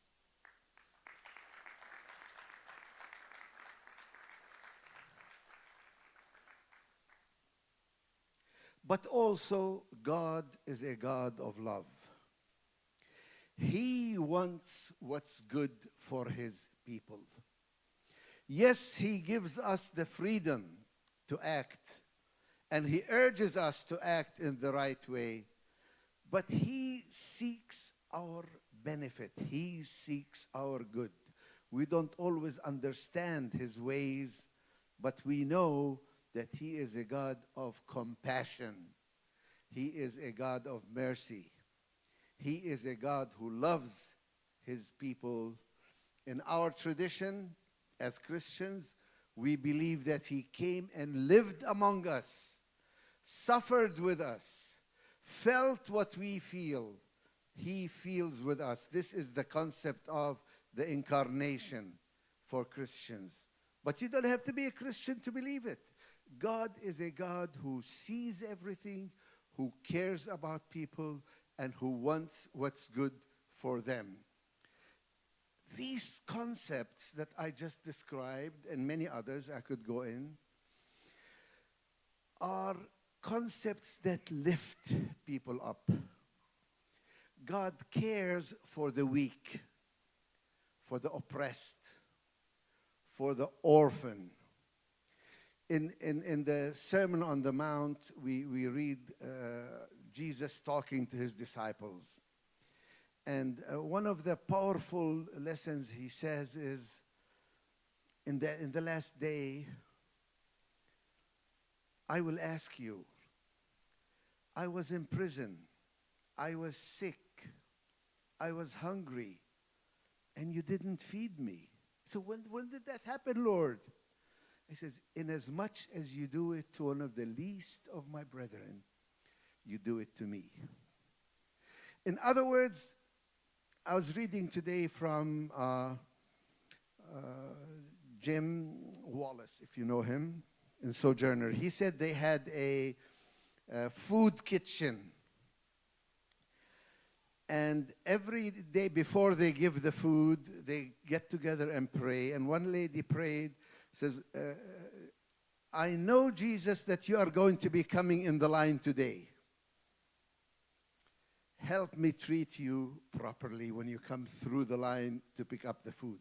But also, God is a God of love. He wants what's good for his people. Yes, he gives us the freedom to act, and he urges us to act in the right way, but he seeks our benefit. He seeks our good. We don't always understand his ways, but we know that he is a God of compassion. He is a God of mercy. He is a God who loves his people. In our tradition, as Christians, we believe that he came and lived among us, suffered with us, felt what we feel. He feels with us. This is the concept of the incarnation for Christians. But you don't have to be a Christian to believe it. God is a God who sees everything, who cares about people, and who wants what's good for them. These concepts that I just described, and many others I could go in, are concepts that lift people up. God cares for the weak, for the oppressed, for the orphan. In the Sermon on the Mount, we read Jesus talking to his disciples. And one of the powerful lessons he says is, in the last day, I will ask you, I was in prison, I was sick, I was hungry, and you didn't feed me. So when did that happen, Lord? He says, inasmuch as you do it to one of the least of my brethren, you do it to me. In other words, I was reading today from Jim Wallace, if you know him, in Sojourner. He said they had a food kitchen. And every day before they give the food, they get together and pray. And one lady prayed, says, I know, Jesus, that you are going to be coming in the line today. Help me treat you properly when you come through the line to pick up the food.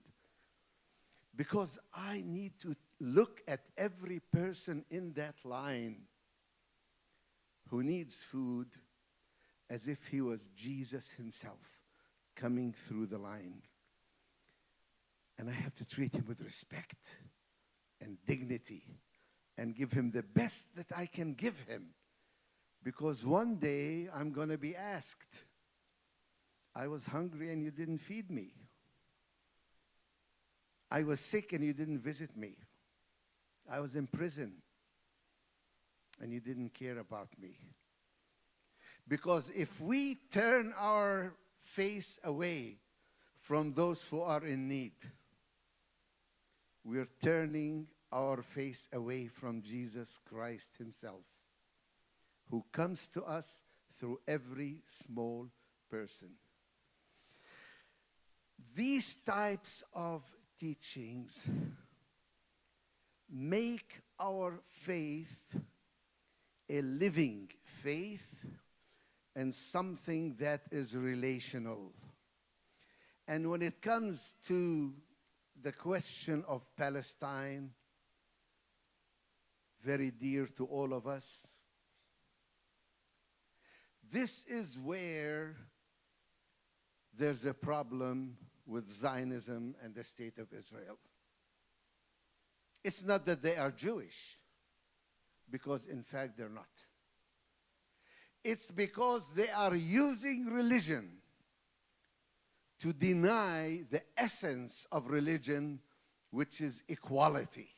Because I need to look at every person in that line who needs food as if he was Jesus himself coming through the line. And I have to treat him with respect and dignity and give him the best that I can give him. Because one day I'm going to be asked, I was hungry and you didn't feed me. I was sick and you didn't visit me. I was in prison and you didn't care about me. Because if we turn our face away from those who are in need, we're turning our face away from Jesus Christ himself, who comes to us through every small person. These types of teachings make our faith a living faith and something that is relational. And when it comes to the question of Palestine, very dear to all of us, this is where there's a problem with Zionism and the state of Israel. It's not that they are Jewish, because in fact they're not. It's because they are using religion to deny the essence of religion, which is equality,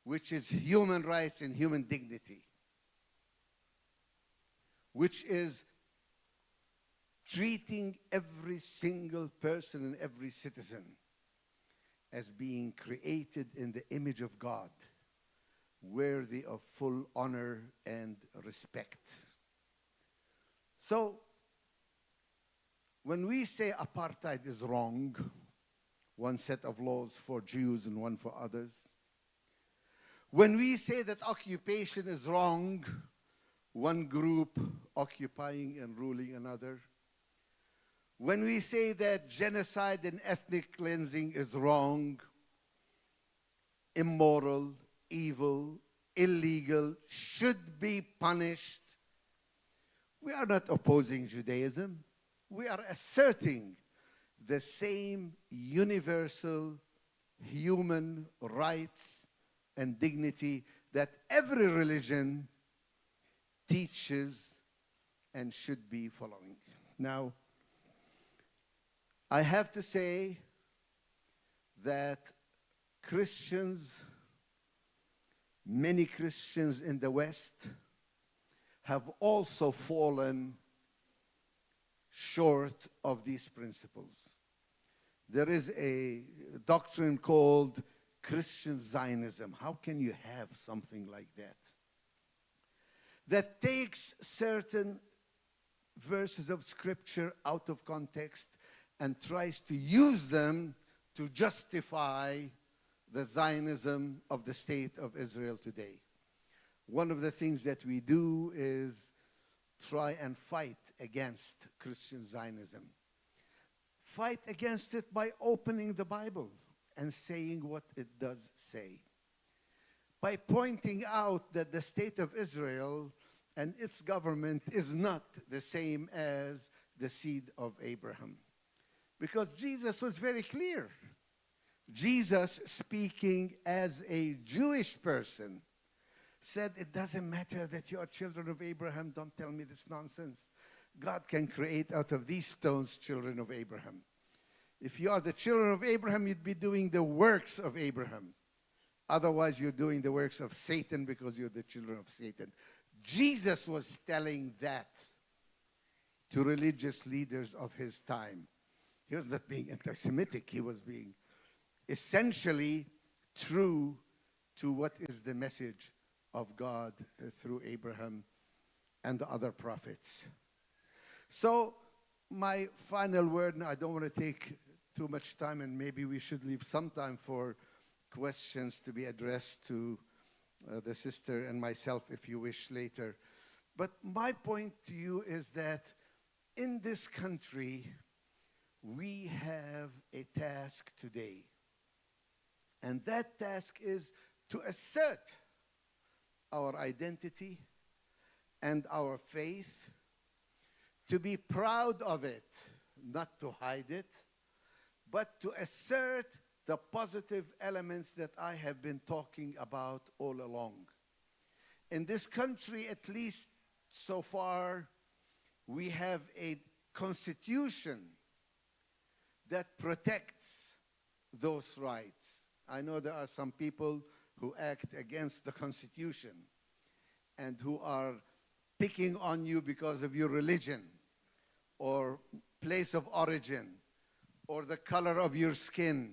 which is human rights and human dignity, which is treating every single person and every citizen as being created in the image of God, worthy of full honor and respect. So, when we say apartheid is wrong, one set of laws for Jews and one for others, when we say that occupation is wrong, one group occupying and ruling another, when we say that genocide and ethnic cleansing is wrong, immoral, evil, illegal, should be punished, we are not opposing Judaism. We are asserting the same universal human rights and dignity that every religion teaches and should be following. Now, I have to say that Christians, many Christians in the West, have also fallen short of these principles. There is a doctrine called Christian Zionism. How can you have something like that? That takes certain verses of scripture out of context and tries to use them to justify the Zionism of the state of Israel today. One of the things that we do is try and fight against Christian Zionism. Fight against it by opening the Bible and saying what it does say. By pointing out that the state of Israel and its government is not the same as the seed of Abraham. Because Jesus was very clear. Jesus, speaking as a Jewish person, said, it doesn't matter that you are children of Abraham. Don't tell me this nonsense. God can create out of these stones children of Abraham. If you are the children of Abraham, you'd be doing the works of Abraham. Otherwise, you're doing the works of Satan because you're the children of Satan. Jesus was telling that to religious leaders of his time. He was not being anti-Semitic. He was being essentially true to what is the message of God through Abraham and the other prophets. So my final word, now I don't want to take too much time, and maybe we should leave some time for questions to be addressed to the sister and myself if you wish later. But my point to you is that in this country, we have a task today. And that task is to assert our identity and our faith, to be proud of it, not to hide it, but to assert the positive elements that I have been talking about all along. In this country, at least so far, we have a constitution that protects those rights. I know there are some people who act against the Constitution and who are picking on you because of your religion or place of origin or the color of your skin.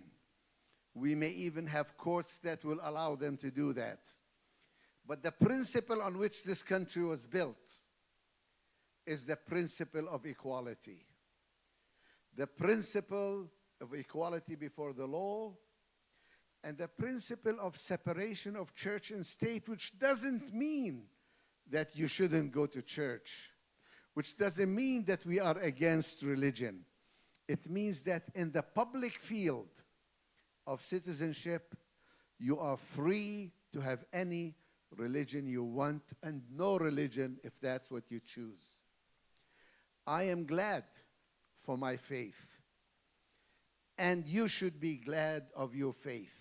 We may even have courts that will allow them to do that. But the principle on which this country was built is the principle of equality. The principle of equality before the law, and the principle of separation of church and state, which doesn't mean that you shouldn't go to church, which doesn't mean that we are against religion. It means that in the public field of citizenship, you are free to have any religion you want and no religion if that's what you choose. I am glad for my faith, and you should be glad of your faith.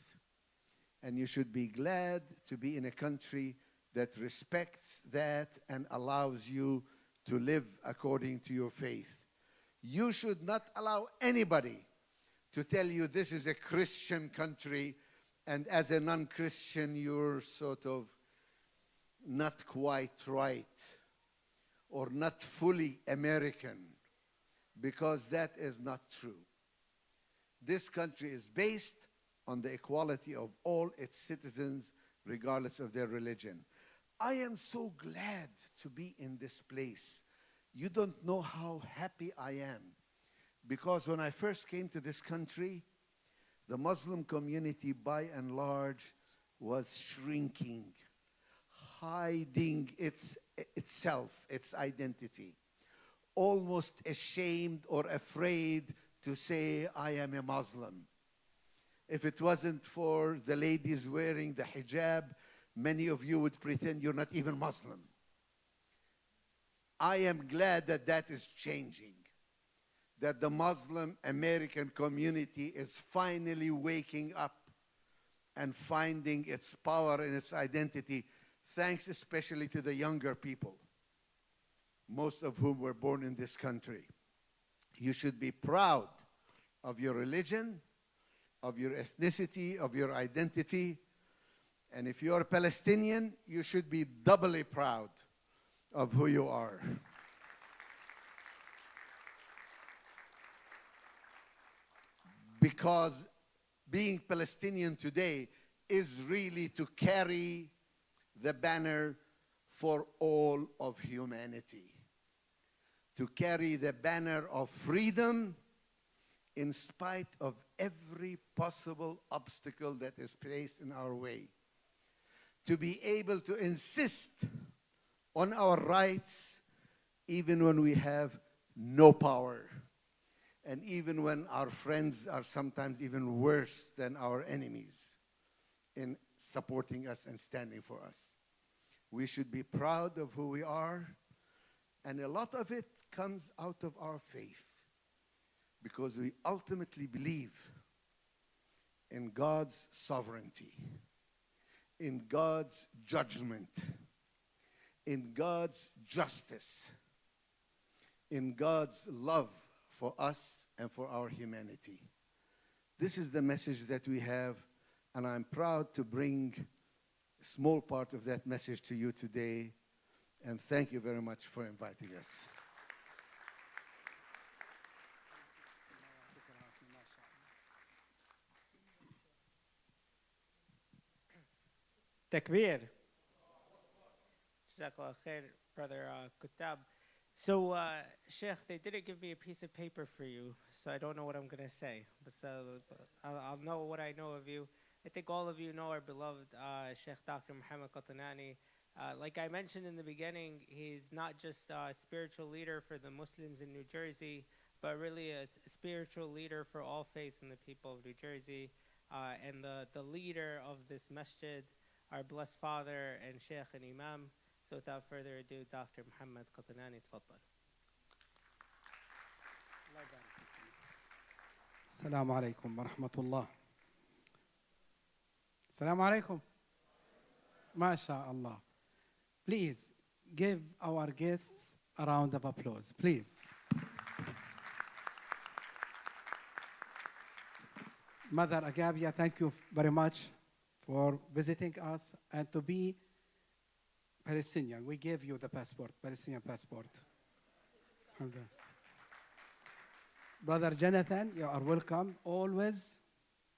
And you should be glad to be in a country that respects that and allows you to live according to your faith. You should not allow anybody to tell you this is a Christian country, and as a non-Christian you're sort of not quite right or not fully American, because that is not true. This country is based on the equality of all its citizens, regardless of their religion. I am so glad to be in this place. You don't know how happy I am, because when I first came to this country, the Muslim community by and large was shrinking, hiding itself, its identity, almost ashamed or afraid to say, I am a Muslim. If it wasn't for the ladies wearing the hijab, many of you would pretend you're not even Muslim. I am glad that that is changing, that the Muslim American community is finally waking up and finding its power and its identity, thanks especially to the younger people, most of whom were born in this country. You should be proud of your religion, of your ethnicity, of your identity. And if you're Palestinian, you should be doubly proud of who you are. Because being Palestinian today is really to carry the banner for all of humanity. To carry the banner of freedom in spite of every possible obstacle that is placed in our way. To be able to insist on our rights even when we have no power, and even when our friends are sometimes even worse than our enemies in supporting us and standing for us. We should be proud of who we are, and a lot of it comes out of our faith, because we ultimately believe in God's sovereignty, in God's judgment, in God's justice, in God's love for us and for our humanity. This is the message that we have, and I'm proud to bring a small part of that message to you today. And thank you very much for inviting us. Takbir. Jazakallah khair, Brother Kutab. So, Sheikh, they didn't give me a piece of paper for you, so I don't know what I'm going to say. But I'll know what I know of you. I think all of you know our beloved Sheikh Dr. Muhammad Qatanani. Like I mentioned in the beginning, he's not just a spiritual leader for the Muslims in New Jersey, but really a spiritual leader for all faiths and the people of New Jersey, and the leader of this masjid, our blessed father and Sheikh and Imam, So without further ado, Dr. Muhammad Qatanani, تفضل. السلام عليكم ورحمة الله. السلام عليكم. ما شاء الله. Please give our guests a round of applause, please. Mother Agabia, thank you very much for visiting us and to be Palestinian. We gave you the passport, Palestinian passport. Alhamdulillah. Brother Jonathan, you are welcome always.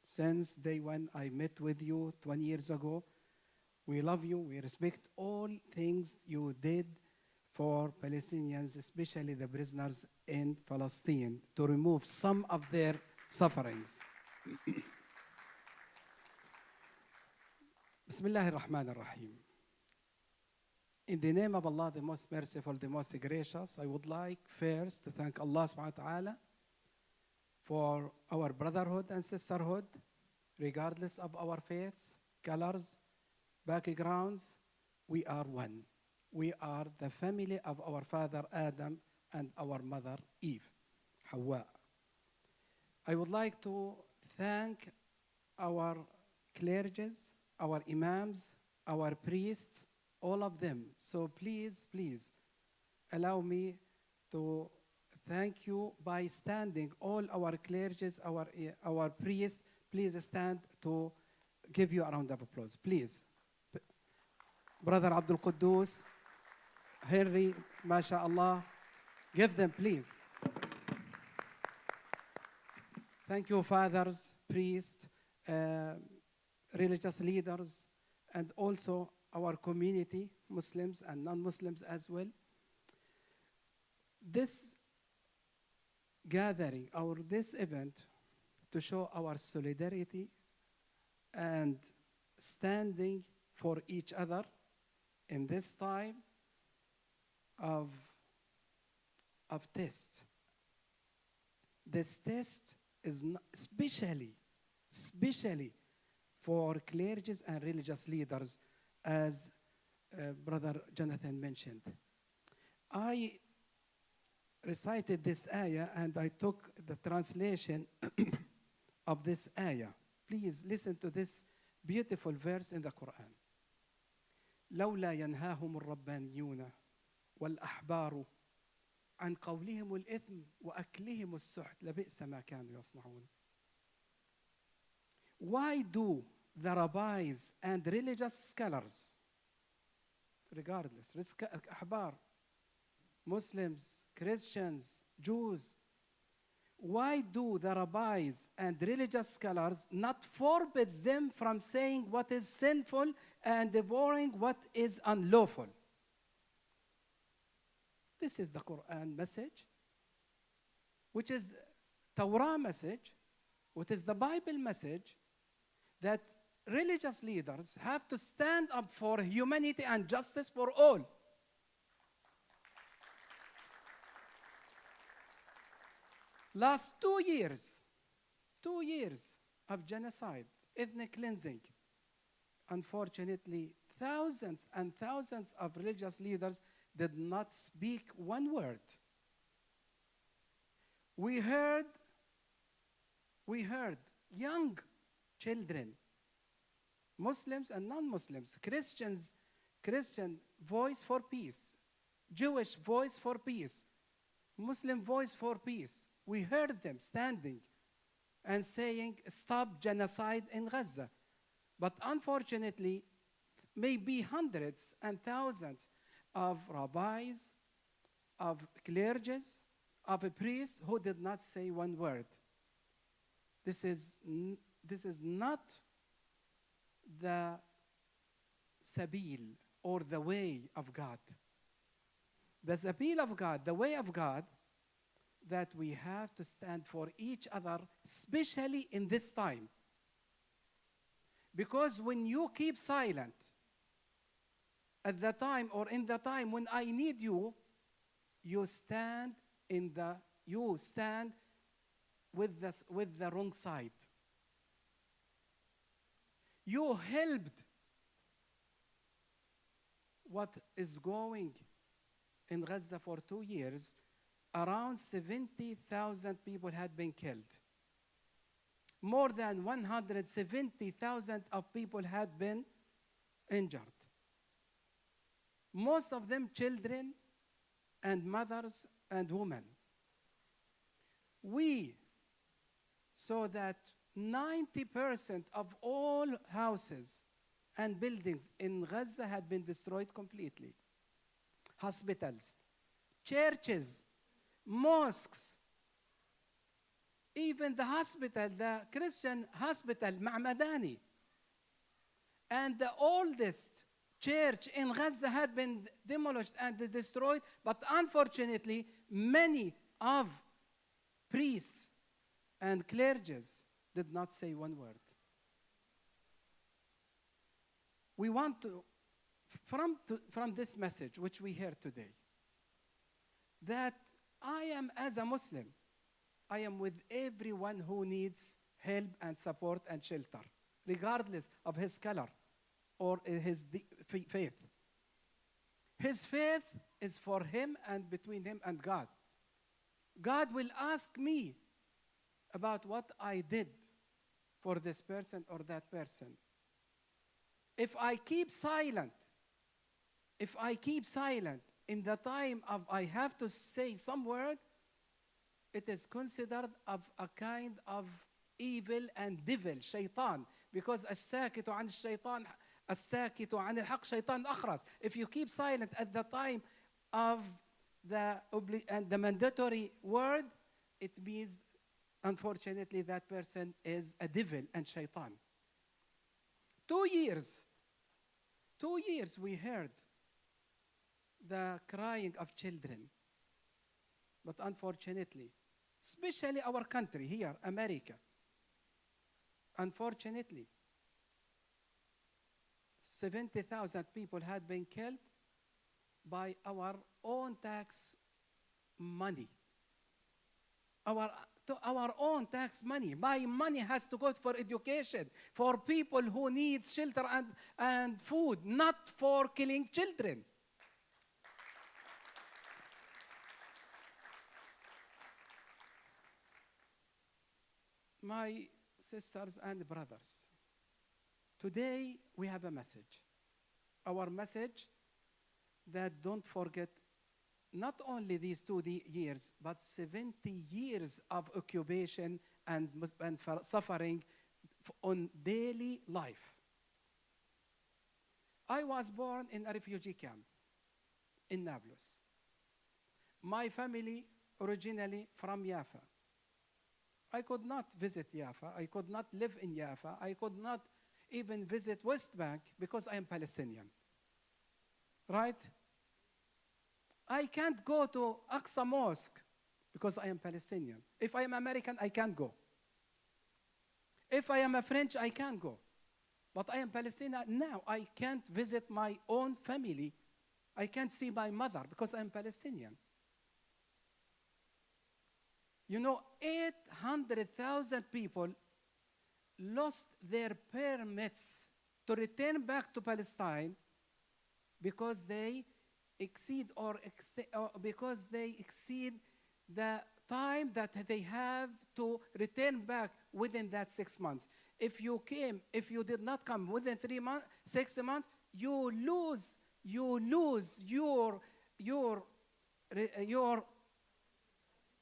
Since day one I met with you 20 years ago, we love you. We respect all things you did for Palestinians, especially the prisoners in Palestine, to remove some of their sufferings. Bismillah ar-Rahman ar-Rahim. In the name of Allah, the most merciful, the most gracious, I would like first to thank Allah subhanahu wa ta'ala for our brotherhood and sisterhood, regardless of our faiths, colors, backgrounds. We are one. We are the family of our father Adam and our mother Eve, Hawa. I would like to thank our clergies, our imams, our priests, all of them. So please, please allow me to thank you by standing. All our clergies, our priests, please stand to give you a round of applause, please. Brother Abdul Quddus, Henry, MashaAllah, give them, please. Thank you, fathers, priests, religious leaders, and also our community, Muslims and non-Muslims as well. This gathering, or this event, to show our solidarity and standing for each other in this time of test. This test is especially for clergies and religious leaders, as Brother Jonathan mentioned. I recited this ayah and I took the translation of this ayah. Please listen to this beautiful verse in the Quran. لولا ينهاهم الربانيون والأحبار عن قولهم الإثم وأكلهم السحت لبئس ما كانوا يصنعون. Why do the rabbis and religious scholars, regardless, أحبار, Muslims, Christians, Jews, why do the rabbis and religious scholars not forbid them from saying what is sinful and devouring what is unlawful? This is the Quran message, which is Torah message, which is the Bible message, that religious leaders have to stand up for humanity and justice for all. Last 2 years of genocide, ethnic cleansing. Unfortunately, thousands and thousands of religious leaders did not speak one word. We heard young children, Muslims and non-Muslims, Christian voice for peace, Jewish voice for peace, Muslim voice for peace. We heard them standing and saying, stop genocide in Gaza. But unfortunately, maybe hundreds and thousands of rabbis, of clergies, of priests who did not say one word. This is not the sabil or the way of God. The sabil of God, the way of God, that we have to stand for each other, especially in this time. Because when you keep silent at the time or in the time when I need you, you stand with the wrong side. You helped what is going in Gaza for 2 years, around 70,000 people had been killed. More than 170,000 of people had been injured. Most of them children and mothers and women. We saw that 90% of all houses and buildings in Gaza had been destroyed completely. Hospitals, churches, mosques, even the hospital, the Christian hospital, Ma'madani, and the oldest church in Gaza had been demolished and destroyed, but unfortunately, many of priests and clergies did not say one word. We want to, from this message, which we heard today, that I am, as a Muslim, I am with everyone who needs help and support and shelter, regardless of his color or his faith. His faith is for him and between him and God. God will ask me about what I did for this person or that person. If I keep silent in the time of I have to say some word, it is considered of a kind of evil and devil, shaitan, because الساكت عن الشيطان الساكت عن الحق شيطان أخرس. If you keep silent at the time of the mandatory word, it means, unfortunately, that person is a devil and shaitan. 2 years we heard the crying of children. But unfortunately, especially our country here, America, unfortunately, 70,000 people had been killed by our own tax money. Our own tax money. My money has to go for education, for people who need shelter and food, not for killing children. My sisters and brothers, today we have a message. Our message that don't forget not only these 2 years, but 70 years of occupation and suffering on daily life. I was born in a refugee camp in Nablus. My family originally from Jaffa. I could not visit Jaffa. I could not live in Jaffa. I could not even visit West Bank because I am Palestinian. Right? I can't go to Aqsa Mosque because I am Palestinian. If I am American, I can't go. If I am a French, I can go. But I am Palestinian now. I can't visit my own family. I can't see my mother because I am Palestinian. You know, 800,000 people lost their permits to return back to Palestine because they exceed because they exceed the time that they have to return back within that 6 months. If you did not come within 6 months, you lose your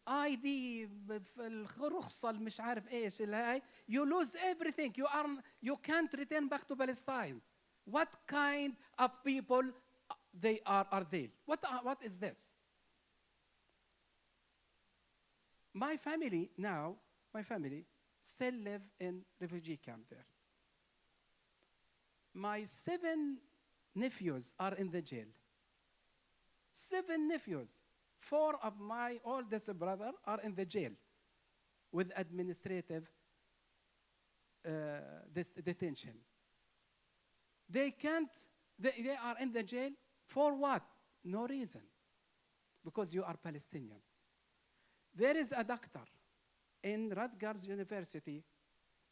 ID, الرخصة مش عارف ايش الهاي. You lose everything. You can't return back to Palestine. What kind of people are they? What is this? My family still live in refugee camp there. My 7 nephews are in the jail. 7 nephews. 4 of my oldest brother are in the jail with administrative detention. They are in the jail for what? No reason. Because you are Palestinian. There is a doctor in Rutgers University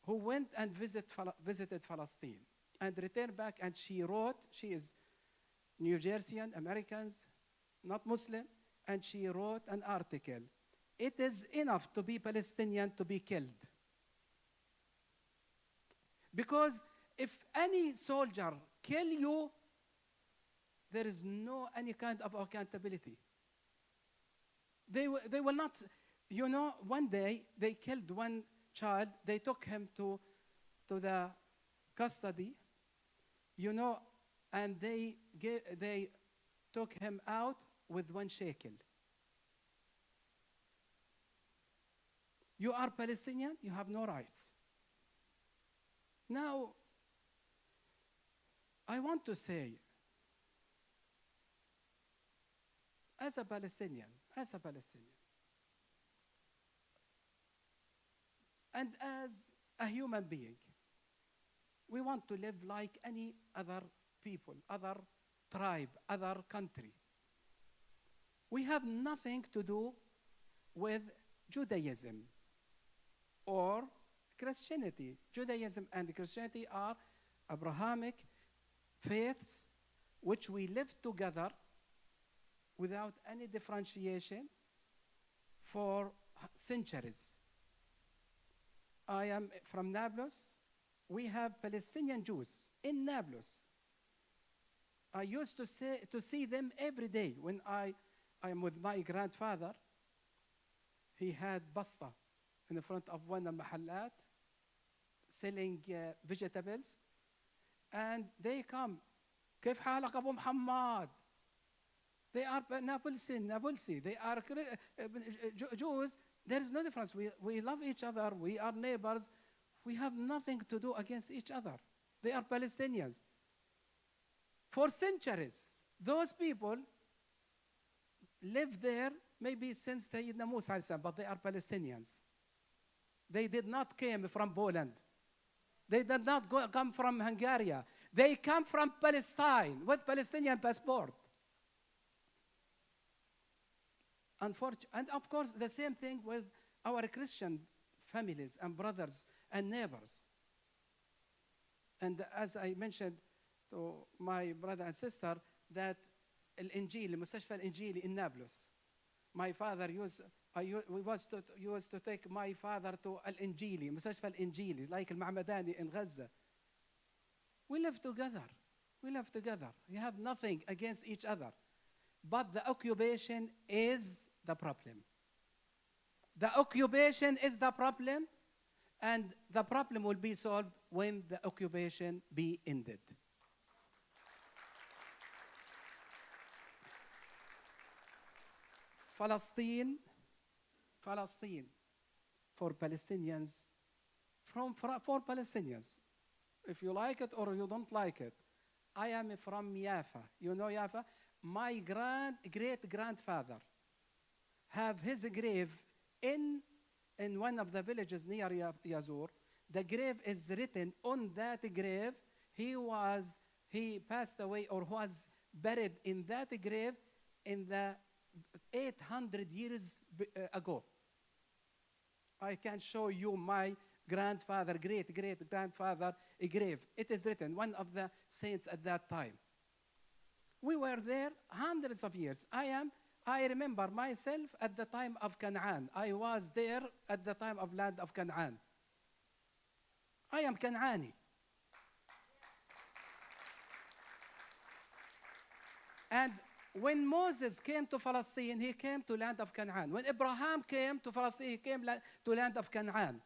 who went and visited Palestine and returned back, and she is New Jerseyan, Americans, not Muslim, and she wrote an article. It is enough to be Palestinian to be killed. Because if any soldier kill you, there is no any kind of accountability. They will not, you know, one day they killed one child, they took him to the custody, you know, and they took him out with 1 shekel. You are Palestinian, you have no rights. Now, I want to say, as a Palestinian, and as a human being, we want to live like any other people, other tribe, other country. We have nothing to do with Judaism or Christianity. Judaism and Christianity are Abrahamic faiths which we live together without any differentiation for centuries. I am from Nablus. We have Palestinian Jews in Nablus. I used to see them every day when I am with my grandfather. He had basta in the front of one of the mahallat selling vegetables, and they come. كيف حالك أبو محمد? They are Nabulsi. They are Jews. There is no difference. We love each other. We are neighbors. We have nothing to do against each other. They are Palestinians. For centuries, those people live there maybe since Sayyidina Musa, but they are Palestinians. They did not come from Poland. They did not come from Hungary. They come from Palestine with Palestinian passport. And of course, the same thing with our Christian families and brothers and neighbors. And as I mentioned to my brother and sister, that Al-Injili, Mustashfa Al-Injili in Nablus. My father used to take my father to Al-Injili, Mustashfa Al-Injili, like Al-Ma'madani in Gaza. We live together. We live together. We have nothing against each other. But the occupation is the problem. The occupation is the problem, and the problem will be solved when the occupation be ended. Palestine for Palestinians, for Palestinians. If you like it or you don't like it, I am from Jaffa. You know Jaffa? My great-grandfather have his grave in one of the villages near Yazur. The grave is written on that grave. He passed away or was buried in that grave in the 800 years ago. I can show you my grandfather, great-grandfather grave. It is written, one of the saints at that time. We were there hundreds of years. I remember myself at the time of Canaan. I was there at the time of land of Canaan. I am Canaani. And when Moses came to Palestine, he came to land of Canaan. When Abraham came to Palestine, he came to land of Canaan.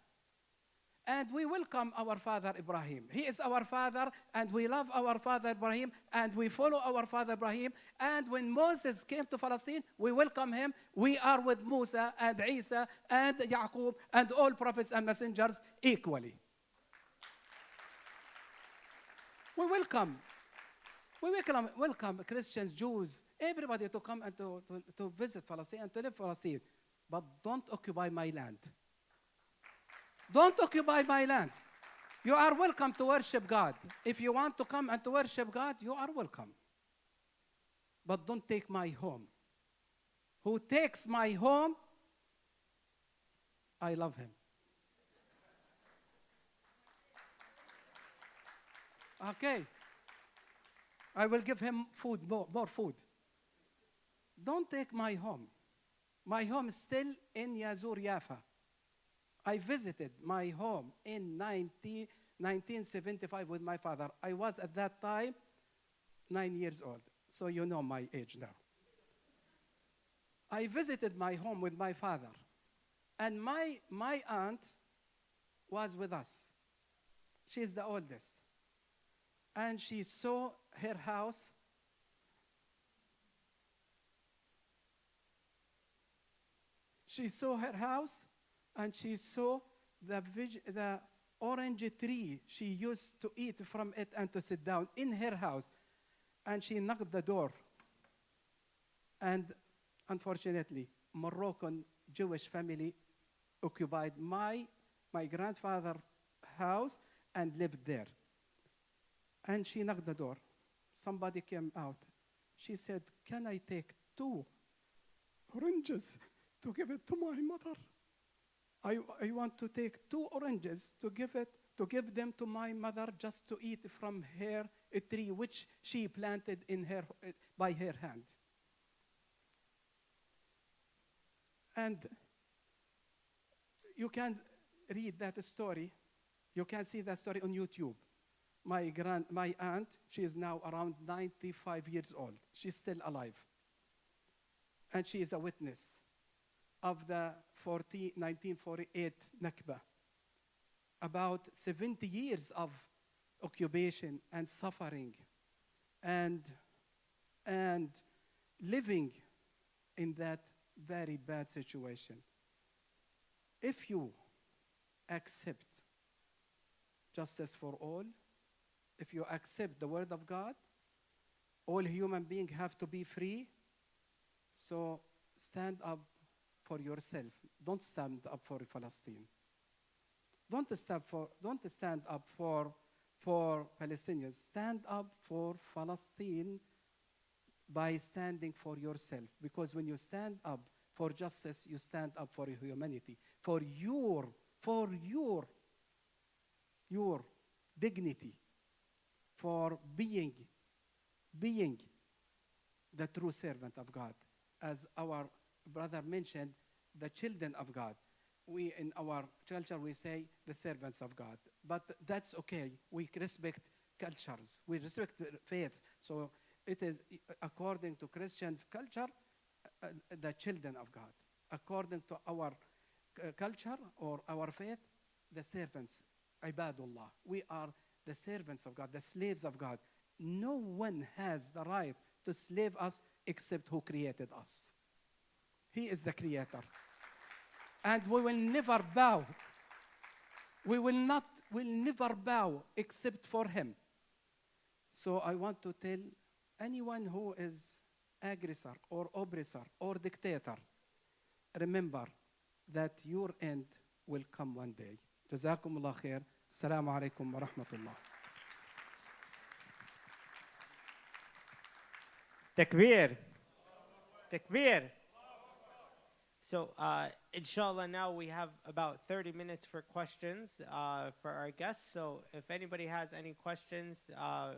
And we welcome our father Ibrahim. He is our father, and we love our father Ibrahim, and we follow our father Ibrahim. And when Moses came to Palestine, we welcome him. We are with Musa and Isa and Yaqub and all prophets and messengers equally. We welcome Christians, Jews, everybody to come and to visit Palestine and to live Palestine. But don't occupy my land. Don't occupy my land. You are welcome to worship God. If you want to come and to worship God, you are welcome. But don't take my home. Who takes my home, I love him. Okay. I will give him food, more food. Don't take my home. My home is still in Yazur Yafa. I visited my home in 1975 with my father. I was at that time 9 years old, so you know my age now. I visited my home with my father, and my aunt was with us. She's the oldest. And she saw her house. She saw her house, and she saw the orange tree she used to eat from it and to sit down in her house. And she knocked the door. And unfortunately, Moroccan Jewish family occupied my grandfather's house and lived there. And she knocked the door. Somebody came out. She said, "Can I take 2 oranges to give it to my mother? I want to take 2 oranges to give them to my mother just to eat from her tree which she planted by her hand." And you can read that story. You can see that story on YouTube. My aunt, she is now around 95 years old. She's still alive. And she is a witness of the 1948 Nakba. About 70 years of occupation and suffering and living in that very bad situation. If you accept justice for all, if you accept the word of God, all human beings have to be free. So stand up for yourself. Don't stand up for Palestine. Don't stand up for Palestinians. Stand up for Palestine by standing for yourself. Because when you stand up for justice, you stand up for humanity, for your dignity, for being the true servant of God. As our brother mentioned, the children of God. We, in our culture, we say the servants of God. But that's okay. We respect cultures. We respect faiths. So it is, according to Christian culture, the children of God. According to our culture or our faith, the servants, ibadullah. We are the servants of God, the slaves of God. No one has the right to slave us except who created us. He is the creator. And we will never bow. We will never bow except for him. So I want to tell anyone who is aggressor or oppressor or dictator, remember that your end will come one day. جزاكم الله خير. السلام عليكم ورحمة الله. Takbir. Takbir. So, inshallah, now we have about 30 minutes for questions for our guests. So, if anybody has any questions,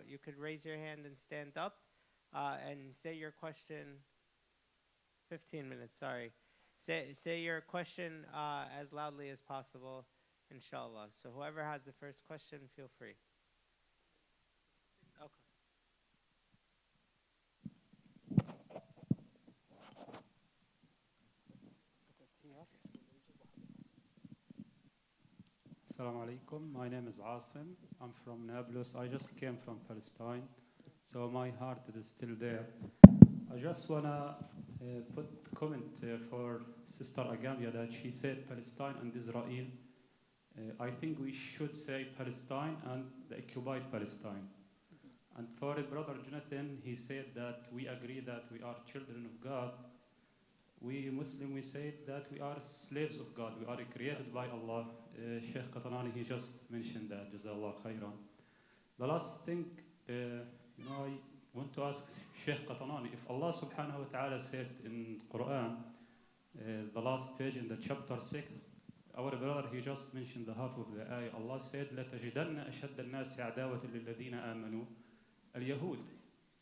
you could raise your hand and stand up and say your question. 15 minutes, sorry. Say your question as loudly as possible, inshallah. So, whoever has the first question, feel free. Okay. Assalamu alaikum. My name is Asim. I'm from Nablus. I just came from Palestine, so my heart is still there. I just want to put comment for Sister Agambia that she said Palestine and Israel. I think we should say Palestine and the occupied Palestine. And for Brother Jonathan, he said that we agree that we are children of God. We Muslim, we say that we are slaves of God. We are created by Allah. Sheikh Qatanani, he just mentioned that. Jazakallah khairan. The last thing, I want to ask Sheikh Qatanani, if Allah subhanahu wa ta'ala said in Quran, the last page in the chapter 6, our brother, he just mentioned the half of the ayah. Allah said, لَتَجِدَنَّ أَشَدَّ النَّاسِ عَدَاوَةً لِلَّذِينَ آمَنُوا الْيَهُودِ.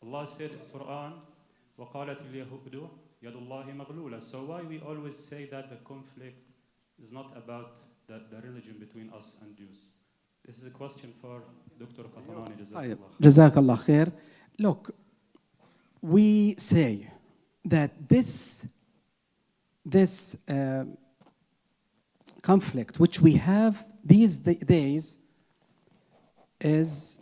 Allah said in Quran, وَقَالَتِ الْيَهُودُ يَدُ اللَّهِ مَغْلُولَةٌ. So why we always say that the conflict is not about the religion between us and Jews? This is a question for Dr. Qatanani. طيب جزاك الله خير. Look, we say that this conflict which we have these days is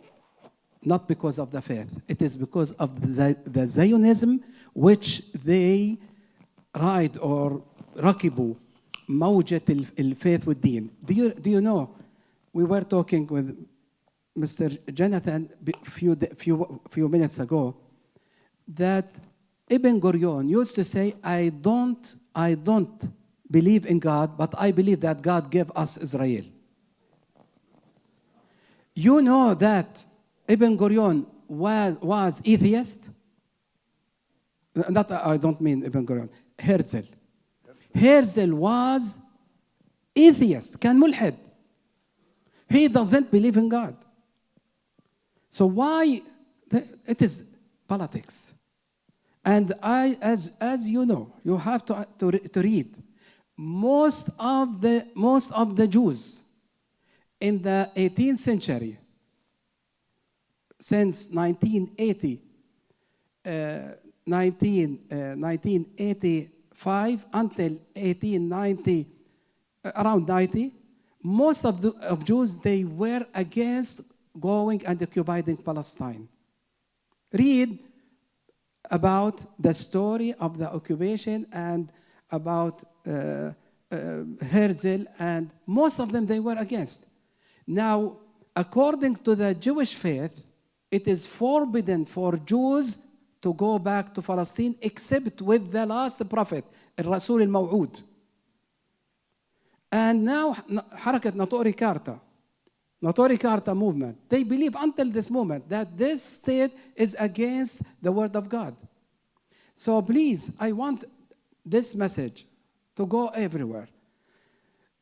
not because of the faith. It is because of the Zionism which they ride or ركبوا موجة الفيث والدين. Do you know, we were talking with Mr. Jonathan few minutes ago that Ibn Gurion used to say, I don't believe in God, but I believe that God gave us Israel. You know that Ibn Gurion was atheist? Not, I don't mean Ibn Gurion, Herzl. Herzl was atheist, كان ملحد. He doesn't believe in God. So why? It is politics. And as you know, you have to read. Most of the Jews in the 18th century, since 1985 until 1890, around 90, most of Jews, they were against going and occupying Palestine. Read about the story of the occupation and about Herzl, and most of them, they were against. Now, according to the Jewish faith, it is forbidden for Jews to go back to Palestine except with the last prophet, Rasul al-Maw'ud. And now, حركة Notori Karta movement, they believe until this moment that this state is against the word of God. So please, I want this message to go everywhere.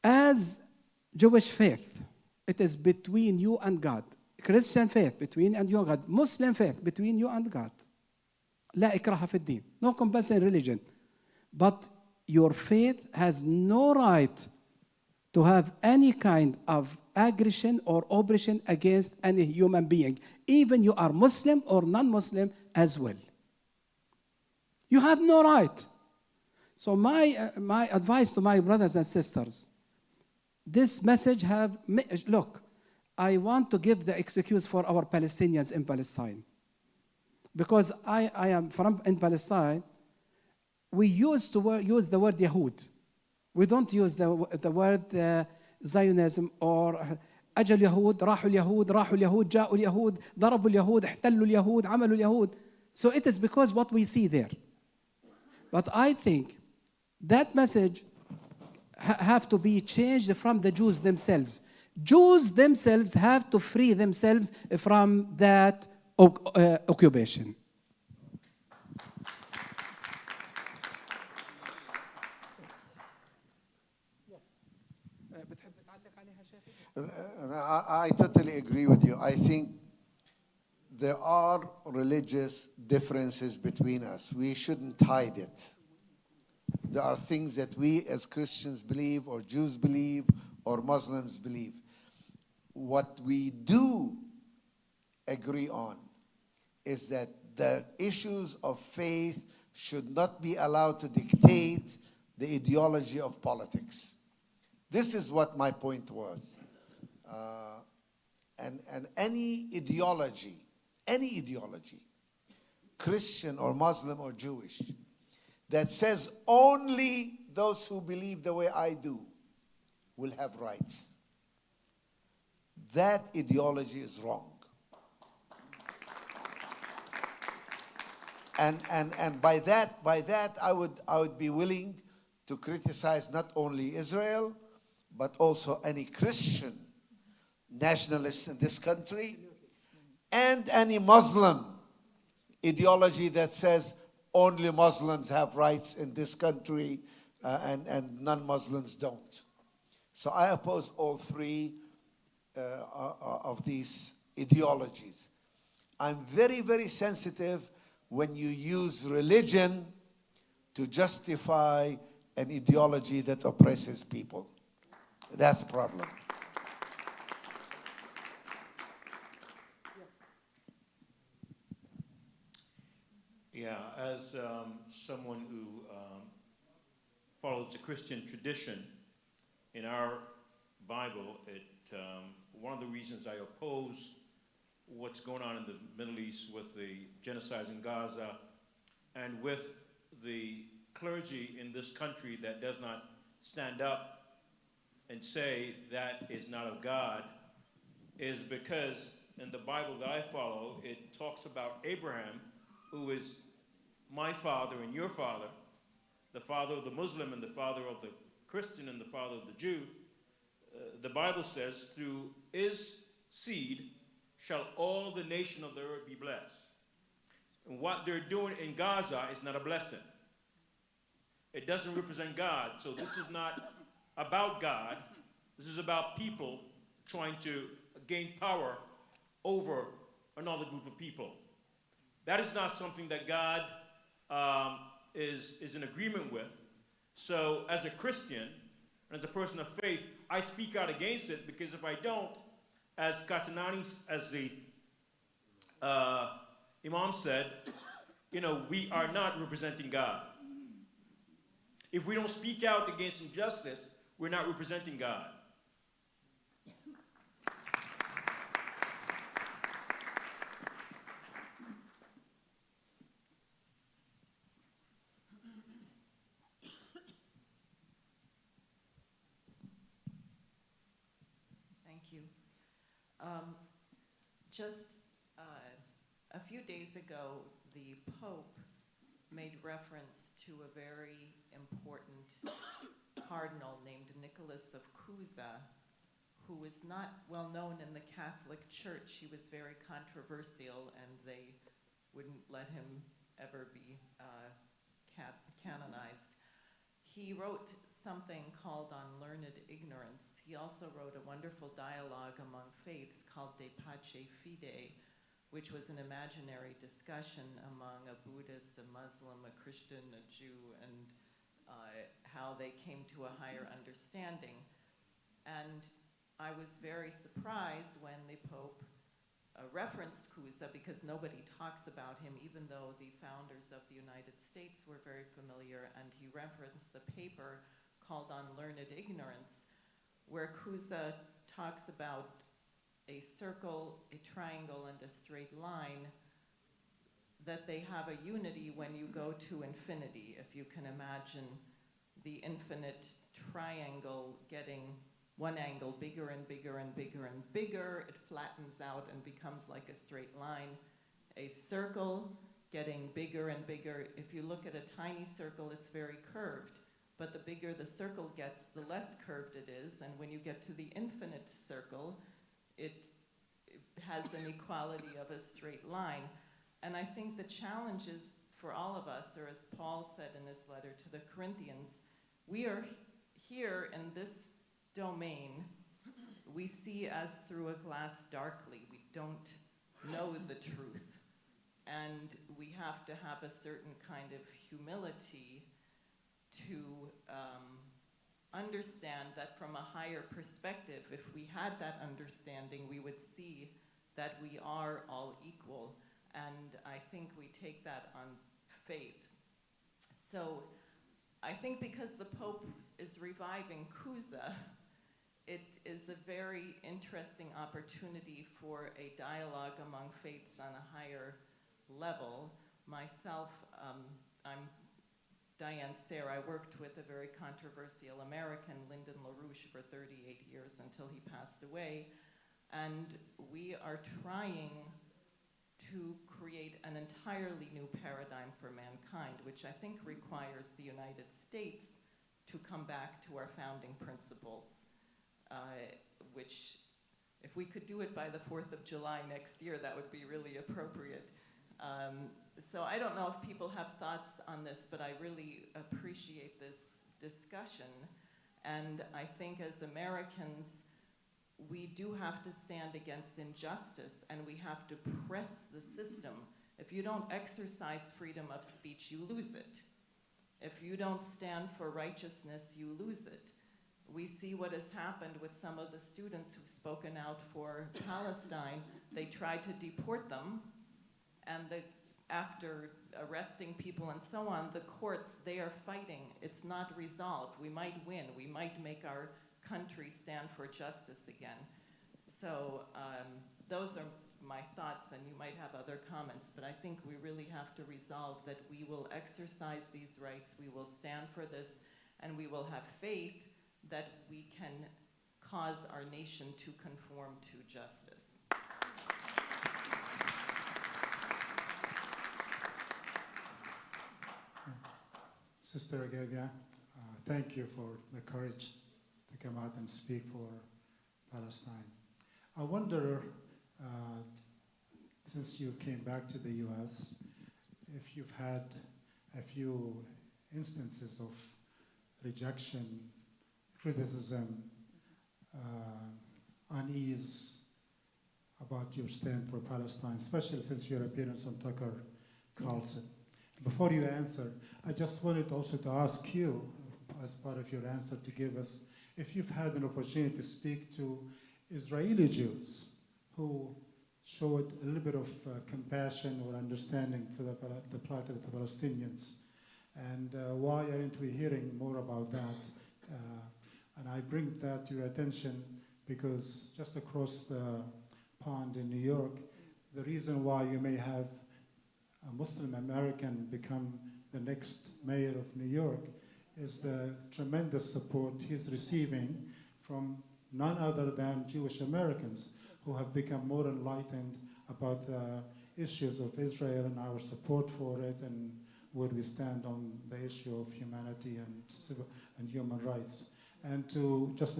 As Jewish faith, it is between you and God. Christian faith, between you and God. Muslim faith, between you and God. لا إكراه في الدين. No compulsory religion. But your faith has no right to have any kind of aggression or oppression against any human being, even you are Muslim or non-Muslim as well. You have no right. So my advice to my brothers and sisters, this message look, I want to give the excuse for our Palestinians in Palestine. Because I am from in Palestine, we used to use the word Yahud. We don't use the word Zionism or أجل اليهود راحوا اليهود جاءوا اليهود ضربوا اليهود احتلوا اليهود عملوا اليهود. So it is because what we see there. But I think that message have to be changed from the Jews themselves. Jews themselves have to free themselves from that occupation. I totally agree with you. I think there are religious differences between us. We shouldn't hide it. There are things that we as Christians believe, or Jews believe, or Muslims believe. What we do agree on is that the issues of faith should not be allowed to dictate the ideology of politics. This is what my point was. And any ideology, Christian or Muslim or Jewish, that says only those who believe the way I do will have rights, that ideology is wrong. And by that I would be willing to criticize not only Israel, but also any Christian nationalist in this country, and any Muslim ideology that says only Muslims have rights in this country and non-Muslims don't. So I oppose all three of these ideologies. I'm very, very sensitive when you use religion to justify an ideology that oppresses people. That's a problem. Yeah, as someone who follows the Christian tradition, in our Bible, one of the reasons I oppose what's going on in the Middle East with the genocides in Gaza and with the clergy in this country that does not stand up and say that is not of God is because in the Bible that I follow, it talks about Abraham, who is my father and your father, the father of the Muslim and the father of the Christian and the father of the Jew. The Bible says, through his seed shall all the nation of the earth be blessed. And what they're doing in Gaza is not a blessing. It doesn't represent God. So this is not about God. This is about people trying to gain power over another group of people. That is not something that God is in agreement with. So as a Christian, and as a person of faith, I speak out against it, because if I don't, as Katanani, as the Imam said, we are not representing God. If we don't speak out against injustice, we're not representing God. Thank you. Just a few days ago, the Pope made reference to a very important cardinal named Nicholas of Cusa, who was not well known in the Catholic Church. He was very controversial, and they wouldn't let him ever be canonized. He wrote something called On Learned Ignorance. He also wrote a wonderful dialogue among faiths called De Pace Fide, which was an imaginary discussion among a Buddhist, a Muslim, a Christian, a Jew, and how they came to a higher understanding. And I was very surprised when the Pope referenced Cusa, because nobody talks about him, even though the founders of the United States were very familiar, and he referenced the paper called On Learned Ignorance, where Cusa talks about a circle, a triangle, and a straight line, that they have a unity when you go to infinity. If you can imagine the infinite triangle getting one angle bigger and bigger and bigger and bigger, it flattens out and becomes like a straight line. A circle getting bigger and bigger. If you look at a tiny circle, it's very curved. But the bigger the circle gets, the less curved it is. And when you get to the infinite circle, it has an equality of a straight line. And I think the challenge is for all of us, or as Paul said in his letter to the Corinthians, we are here in this domain. We see as through a glass darkly. We don't know the truth. And we have to have a certain kind of humility to understand that from a higher perspective, if we had that understanding, we would see that we are all equal. And I think we take that on faith. So I think because the Pope is reviving Cusa, it is a very interesting opportunity for a dialogue among faiths on a higher level. Myself, I'm Diane Sayre. I worked with a very controversial American, Lyndon LaRouche, for 38 years until he passed away. And we are trying to create an entirely new paradigm for mankind, which I think requires the United States to come back to our founding principles, which, if we could do it by the 4th of July next year, that would be really appropriate. So I don't know if people have thoughts on this, but I really appreciate this discussion. And I think as Americans, we do have to stand against injustice, and we have to press the system. If you don't exercise freedom of speech, you lose it. If you don't stand for righteousness, you lose it. We see what has happened with some of the students who've spoken out for Palestine. They tried to deport them, and after arresting people and so on, the courts, they are fighting. It's not resolved. We might win. We might make our country stand for justice again. So those are my thoughts, and you might have other comments, but I think we really have to resolve that we will exercise these rights, we will stand for this, and we will have faith that we can cause our nation to conform to justice. Sister Agavia, thank you for the courage to come out and speak for Palestine. I wonder, since you came back to the US, if you've had a few instances of rejection, criticism, unease about your stand for Palestine, especially since your appearance on Tucker Carlson. Before you answer, I just wanted also to ask you, as part of your answer, to give us, if you've had an opportunity to speak to Israeli Jews who showed a little bit of compassion or understanding for the plight of the Palestinians, and why aren't we hearing more about that? And I bring that to your attention because just across the pond in New York, the reason why you may have a Muslim American become the next mayor of New York is the tremendous support he's receiving from none other than Jewish Americans who have become more enlightened about the issues of Israel and our support for it and where we stand on the issue of humanity and human rights. And to just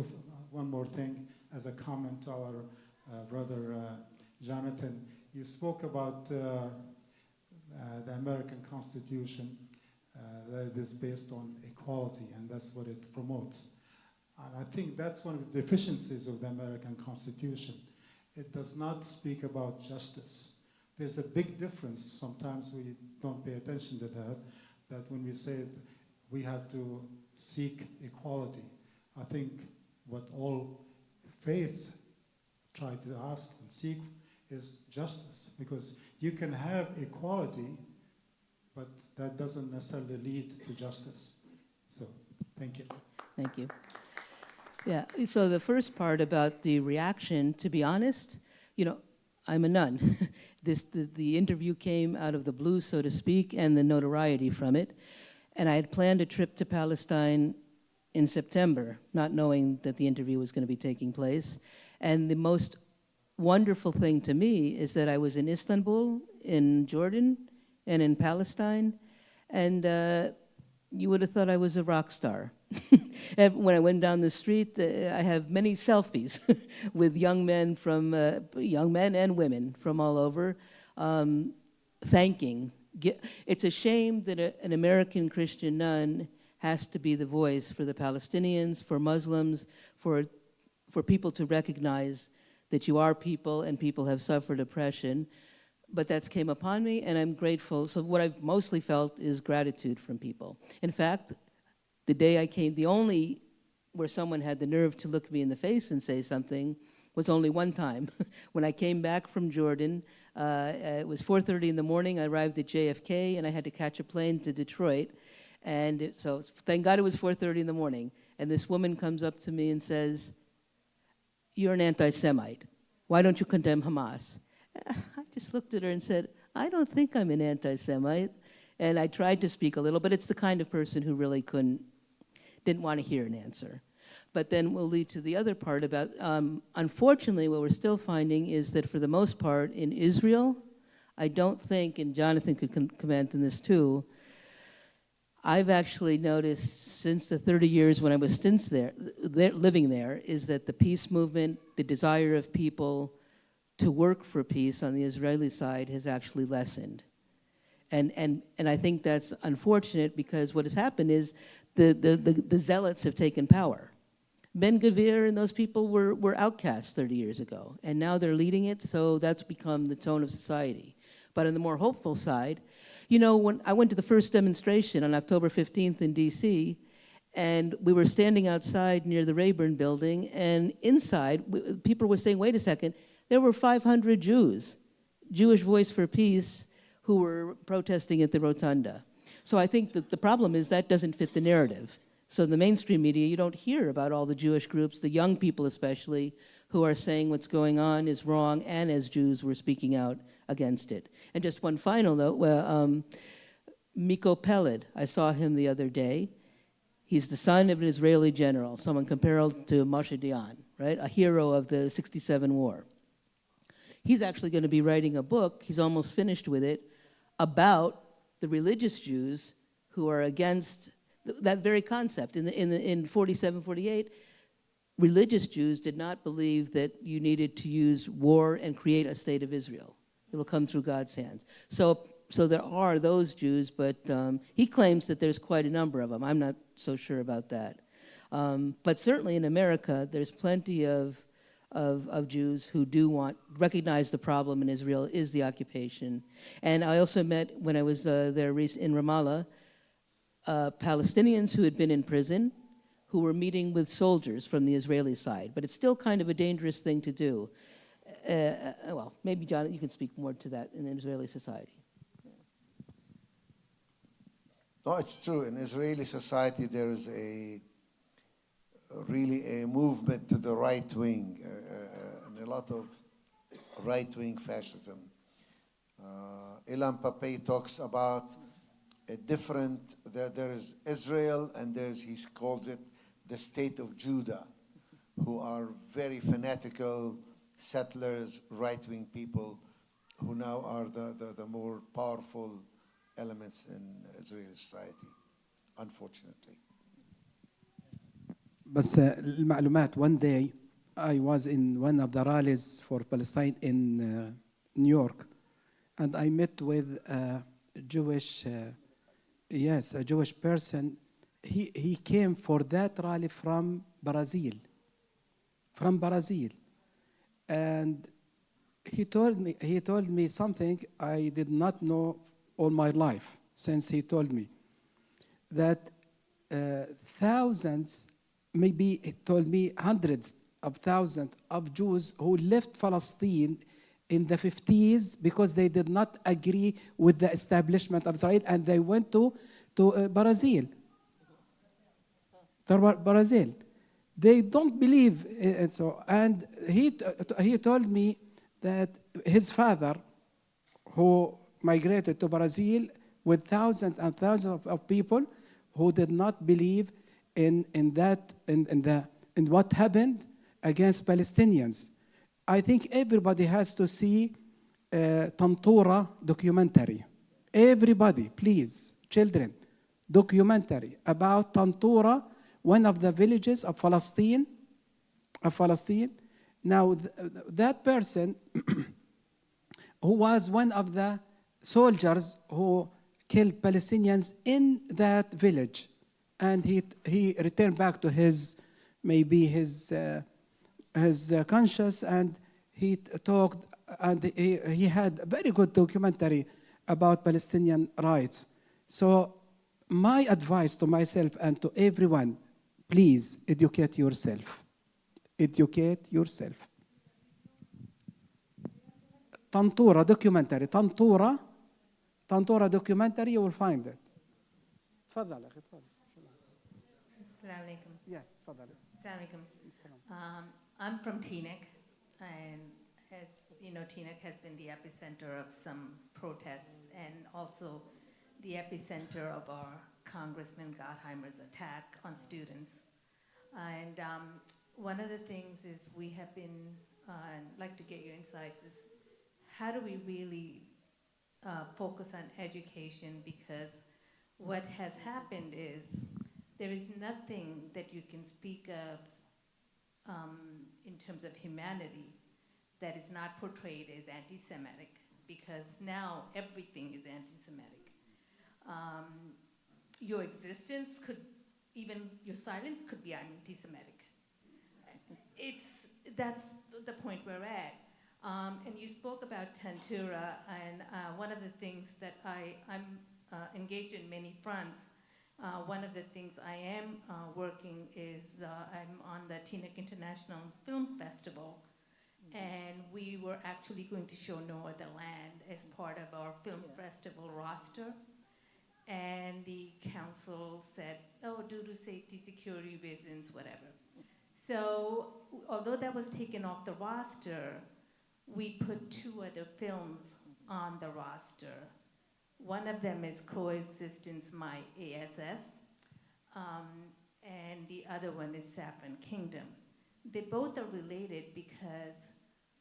one more thing, as a comment to our brother Jonathan, you spoke about the American Constitution that is based on equality, and that's what it promotes. And I think that's one of the deficiencies of the American Constitution. It does not speak about justice. There's a big difference, sometimes we don't pay attention to that when we say we have to seek equality. I think what all faiths try to ask and seek is justice, because you can have equality, but that doesn't necessarily lead to justice. So, thank you. Thank you. Yeah, so the first part about the reaction, to be honest, you know, I'm a nun. The interview came out of the blue, so to speak, and the notoriety from it. And I had planned a trip to Palestine in September, not knowing that the interview was going to be taking place. And the most wonderful thing to me is that I was in Istanbul, in Jordan, and in Palestine, and you would have thought I was a rock star. And when I went down the street, I have many selfies with young men and women from all over, thanking. It's a shame that an American Christian nun has to be the voice for the Palestinians, for Muslims, for people to recognize that you are people and people have suffered oppression. But that's came upon me, and I'm grateful. So what I've mostly felt is gratitude from people. In fact, the day I came, the only where someone had the nerve to look me in the face and say something was only one time. When I came back from Jordan, it was 4:30 in the morning. I arrived at JFK, and I had to catch a plane to Detroit. And so thank God it was 4:30 in the morning. And this woman comes up to me and says, "You're an anti-Semite. Why don't you condemn Hamas?" I just looked at her and said, "I don't think I'm an anti-Semite." And I tried to speak a little, but it's the kind of person who really didn't want to hear an answer. But then we'll lead to the other part about, unfortunately, what we're still finding is that for the most part in Israel, I don't think, and Jonathan could comment on this too, I've actually noticed since the 30 years when I was stints there, living there, is that the peace movement, the desire of people to work for peace on the Israeli side has actually lessened. And I think that's unfortunate because what has happened is the zealots have taken power. Ben Gvir and those people were outcasts 30 years ago, and now they're leading it, so that's become the tone of society. But on the more hopeful side, you know, when I went to the first demonstration on October 15th in DC, and we were standing outside near the Rayburn building, and inside, people were saying, wait a second, there were 500 Jews, Jewish Voice for Peace, who were protesting at the Rotunda. So I think that the problem is that doesn't fit the narrative. So in the mainstream media, you don't hear about all the Jewish groups, the young people especially, who are saying what's going on is wrong, and as Jews, we're speaking out against it. And just one final note, Miko Peled, I saw him the other day. He's the son of an Israeli general, someone comparable to Moshe Dayan, right? A hero of the '67 war. He's actually going to be writing a book, he's almost finished with it, about the religious Jews who are against that very concept. In 47, 48, religious Jews did not believe that you needed to use war and create a state of Israel. It will come through God's hands. So there are those Jews, but he claims that there's quite a number of them. I'm not so sure about that. But certainly in America, there's plenty of Jews who do recognize the problem in Israel is the occupation. And I also met, when I was there in Ramallah, Palestinians who had been in prison who were meeting with soldiers from the Israeli side. But it's still kind of a dangerous thing to do. Well, maybe, John, you can speak more to that in the Israeli society. No, it's true. In Israeli society, there is really a movement to the right wing, and a lot of right-wing fascism. Ilan Pappé talks about a different, there is Israel, and he calls it the state of Judah, who are very fanatical settlers, right-wing people, who now are the more powerful elements in Israeli society, unfortunately. بس المعلومات, one day I was in one of the rallies for Palestine in New York, and I met with a Jewish, a Jewish person. He came for that rally from Brazil, and he told me something I did not know all my life, since he told me that thousands, maybe he told me hundreds of thousands of Jews who left Palestine in the 50s because they did not agree with the establishment of Israel, and they went to Brazil. Brazil. They don't believe, and so. And he told me that his father, who migrated to Brazil with thousands and thousands of people who did not believe in what happened against Palestinians. I think everybody has to see Tantura documentary. Everybody, please, children, documentary about Tantura, one of the villages of Palestine. Now, that person who was one of the soldiers who killed Palestinians in that village, and he returned back to his conscience, and he talked, and he had a very good documentary about Palestinian rights. So my advice to myself and to everyone, please educate yourself. Educate yourself. Tantura documentary. Tantura documentary, you will find it. تفضل أخي تفضل. Assalamu alaikum. Yes, تفضل. Assalamu alaikum. I'm from Teaneck, and as you know, Teaneck has been the epicenter of some protests and also the epicenter of our Congressman Gottheimer's attack on students. And one of the things is we have been, and I'd like to get your insights, is how do we really focus on education, because what has happened is there is nothing that you can speak of in terms of humanity that is not portrayed as anti-Semitic, because now everything is anti-Semitic. Your existence could, even your silence could be anti-Semitic. that's the point we're at. And you spoke about Tantura, and one of the things that I'm engaged in many fronts. One of the things I am working is I'm on the Teaneck International Film Festival, and we were actually going to show No Other Land as part of our film festival roster. And the council said, oh, due to safety, security reasons, whatever. So although that was taken off the roster, we put 2 other films on the roster. One of them is Coexistence, My ASS, and the other one is Saffron Kingdom. They both are related because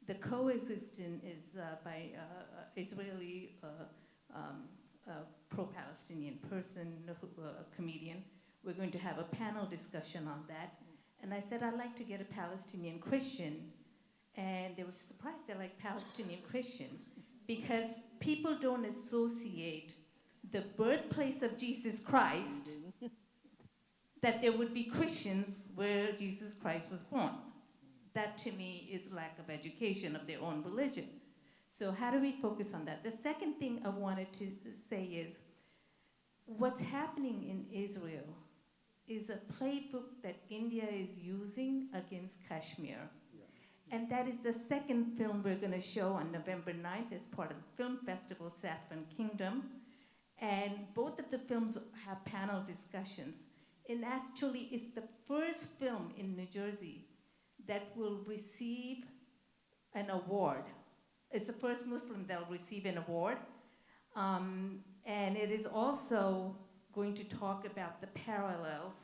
the Coexistence is by Israeli pro-Palestinian person, a comedian. We're going to have a panel discussion on that. And I said, I'd like to get a Palestinian Christian. And they were surprised, they're like, Palestinian Christian? Because people don't associate the birthplace of Jesus Christ that there would be Christians where Jesus Christ was born. That to me is lack of education of their own religion. So how do we focus on that? The second thing I wanted to say is, what's happening in Israel is a playbook that India is using against Kashmir. And that is the second film we're going to show on November 9th as part of the film festival, Saffron Kingdom. And both of the films have panel discussions. And actually, it's the first film in New Jersey that will receive an award. It's the first Muslim that will receive an award. And it is also going to talk about the parallels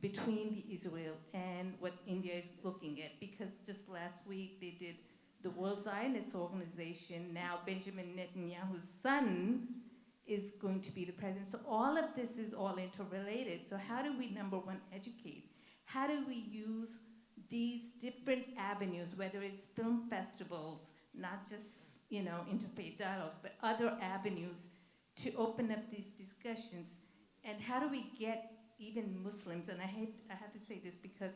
between the Israel and what India is looking at, because just last week they did the World Zionist Organization. Now Benjamin Netanyahu's son is going to be the president. So all of this is all interrelated. So how do we, number one, educate? How do we use these different avenues, whether it's film festivals, not just, interfaith dialogues, but other avenues to open up these discussions? And how do we get even Muslims, and I have to say this because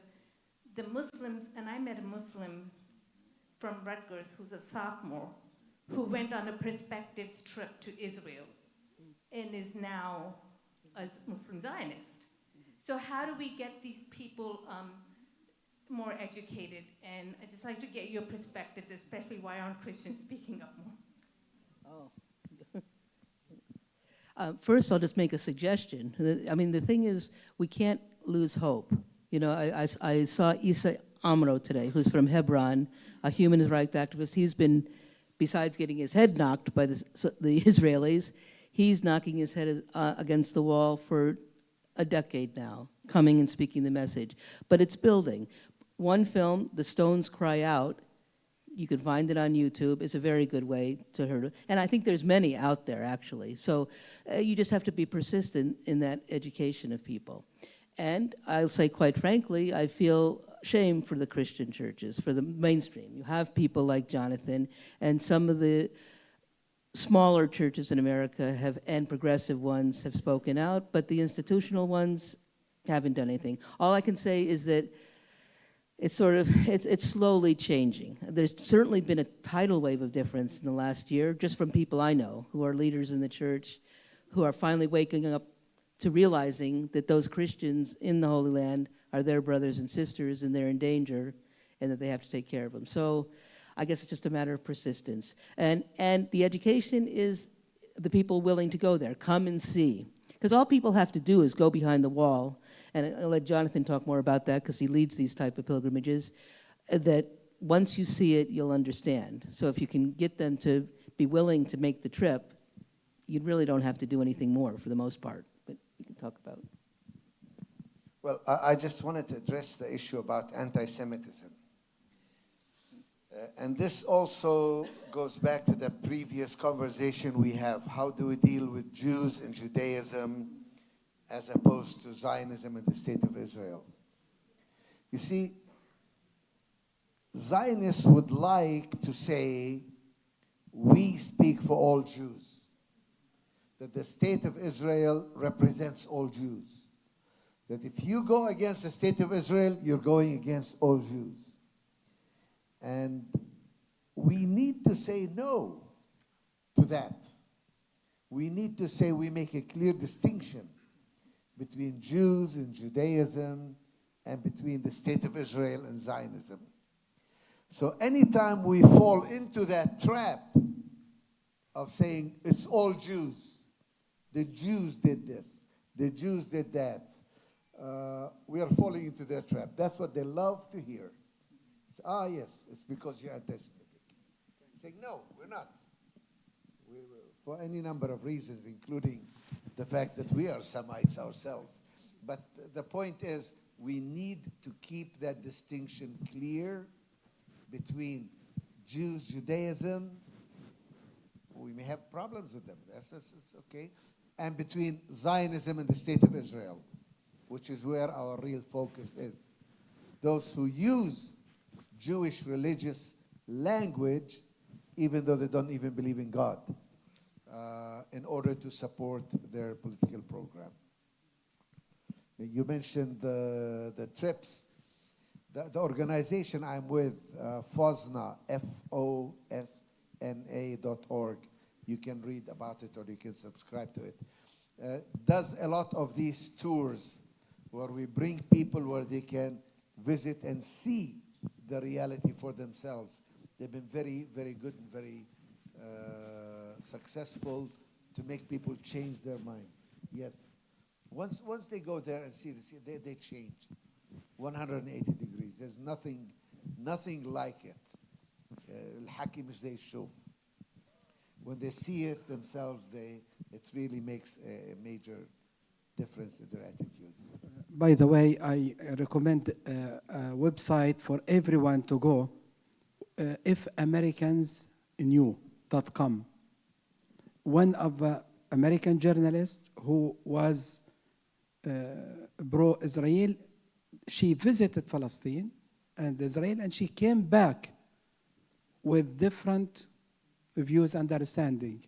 the Muslims, and I met a Muslim from Rutgers who's a sophomore, who went on a perspectives trip to Israel and is now a Muslim Zionist. So how do we get these people more educated? And I'd just like to get your perspectives, especially why aren't Christians speaking up more? Oh. First, I'll just make a suggestion. I mean, the thing is, we can't lose hope. I saw Isa Amro today, who's from Hebron, a human rights activist. He's been, besides getting his head knocked by the Israelis, he's knocking his head against the wall for a decade now, coming and speaking the message. But it's building. One film, The Stones Cry Out, you can find it on YouTube. It's a very good way to hear it. And I think there's many out there, actually. So you just have to be persistent in that education of people. And I'll say, quite frankly, I feel shame for the Christian churches, for the mainstream. You have people like Jonathan, and some of the smaller churches in America and progressive ones have spoken out, but the institutional ones haven't done anything. All I can say is that it's slowly changing. There's certainly been a tidal wave of difference in the last year, just from people I know who are leaders in the church, who are finally waking up to realizing that those Christians in the Holy Land are their brothers and sisters, and they're in danger, and that they have to take care of them. So I guess it's just a matter of persistence. And the education is the people willing to go there, come and see. Because all people have to do is go behind the wall, and I'll let Jonathan talk more about that because he leads these type of pilgrimages, that once you see it, you'll understand. So if you can get them to be willing to make the trip, you really don't have to do anything more for the most part, but you can talk about it. Well, I just wanted to address the issue about anti-Semitism. And this also goes back to the previous conversation we have. How do we deal with Jews and Judaism as opposed to Zionism and the State of Israel? You see, Zionists would like to say, we speak for all Jews, that the State of Israel represents all Jews, that if you go against the State of Israel, you're going against all Jews. And we need to say no to that. We need to say we make a clear distinction between Jews and Judaism and between the state of Israel and Zionism. So anytime we fall into that trap of saying it's all Jews, the Jews did this, the Jews did that, we are falling into their trap. That's what they love to hear. It's, yes, it's because you're anti-Semitic. Saying, no, we're not. For any number of reasons, including the fact that we are Semites ourselves. But the point is, we need to keep that distinction clear between Jews, Judaism, we may have problems with them, that's okay, and between Zionism and the State of Israel, which is where our real focus is. Those who use Jewish religious language, even though they don't even believe in God, in order to support their political program. You mentioned the trips. The organization I'm with, FOSNA, FOSNA.org, you can read about it or you can subscribe to it, does a lot of these tours where we bring people where they can visit and see the reality for themselves. They've been very, very good and very successful to make people change their minds. Yes. Once they go there and see this, they change 180 degrees. There's nothing like it. الحكي مش زي الشوف. When they see it themselves, it really makes a major difference in their attitudes. By the way, I recommend a website for everyone to go, ifamericansknew.com. One of the American journalists who was pro-Israel, she visited Palestine and Israel, and she came back with different views and understanding.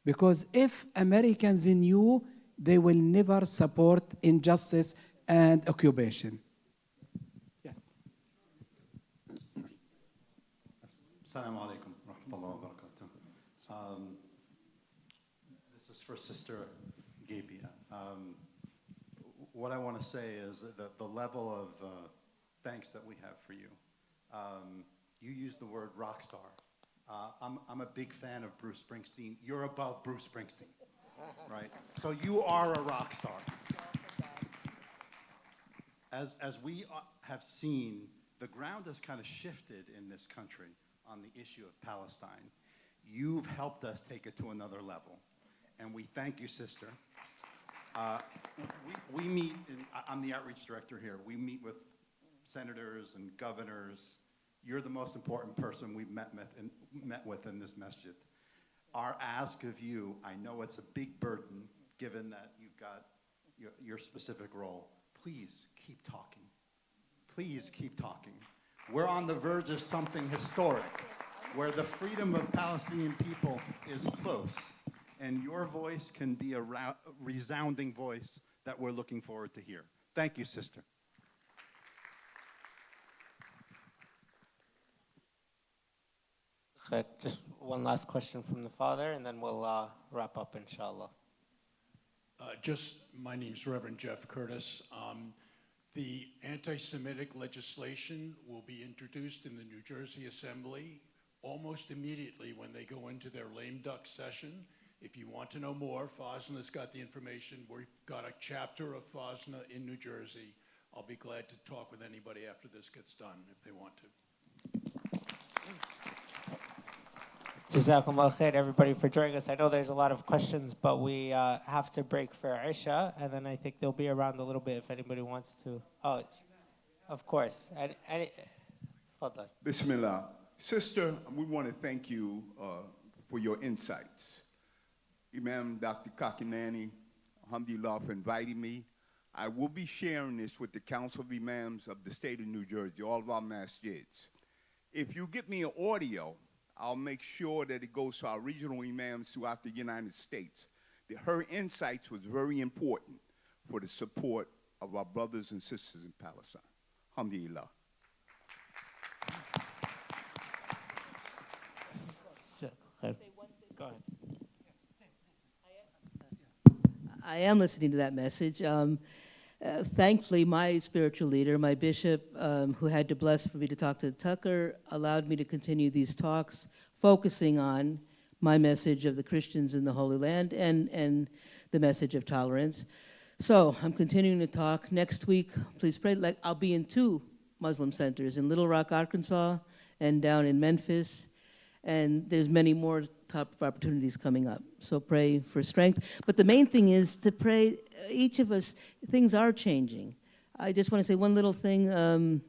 Because if Americans knew, they will never support injustice and occupation. Yes. Assalamu alaikum wa rahmatullahi wa barakatuh. This is for Sister Gapia. What I want to say is that the level of thanks that we have for you. You used the word rock star. I'm a big fan of Bruce Springsteen. You're above Bruce Springsteen, right? So you are a rock star. As we have seen, the ground has kind of shifted in this country on the issue of Palestine. You've helped us take it to another level, and we thank you, sister. We meet, I'm the outreach director here. We meet with senators and governors. You're the most important person we've met with in this masjid. Our ask of you, I know it's a big burden given that you've got your specific role. Please keep talking. Please keep talking. We're on the verge of something historic where the freedom of Palestinian people is close, and your voice can be a resounding voice that we're looking forward to hear. Thank you, sister. Just one last question from the father, and then we'll wrap up, inshallah. My name's Reverend Jeff Curtis. The anti-Semitic legislation will be introduced in the New Jersey Assembly almost immediately when they go into their lame duck session. If you want to know more, FOSNA's got the information. We've got a chapter of FOSNA in New Jersey. I'll be glad to talk with anybody after this gets done if they want to. Jazakumullah khair, everybody, for joining us. I know there's a lot of questions, but we have to break for Isha, and then I think they'll be around a little bit if anybody wants to. Oh, of course. Fadal. Bismillah. Sister, we want to thank you for your insights. Imam Dr. Kakinani, alhamdulillah, for inviting me. I will be sharing this with the Council of Imams of the state of New Jersey, all of our masjids. If you get me an audio, I'll make sure that it goes to our regional imams throughout the United States. Her insights was very important for the support of our brothers and sisters in Palestine. Alhamdulillah. Khair. Go ahead. I am listening to that message. Thankfully, my spiritual leader, my bishop, who had to bless for me to talk to Tucker, allowed me to continue these talks, focusing on my message of the Christians in the Holy Land and the message of tolerance. So I'm continuing to talk. Next week, please pray. Like I'll be in 2 Muslim centers, in Little Rock, Arkansas, and down in Memphis. And there's many more top opportunities coming up. So pray for strength. But the main thing is to pray, each of us, things are changing. I just want to say one little thing.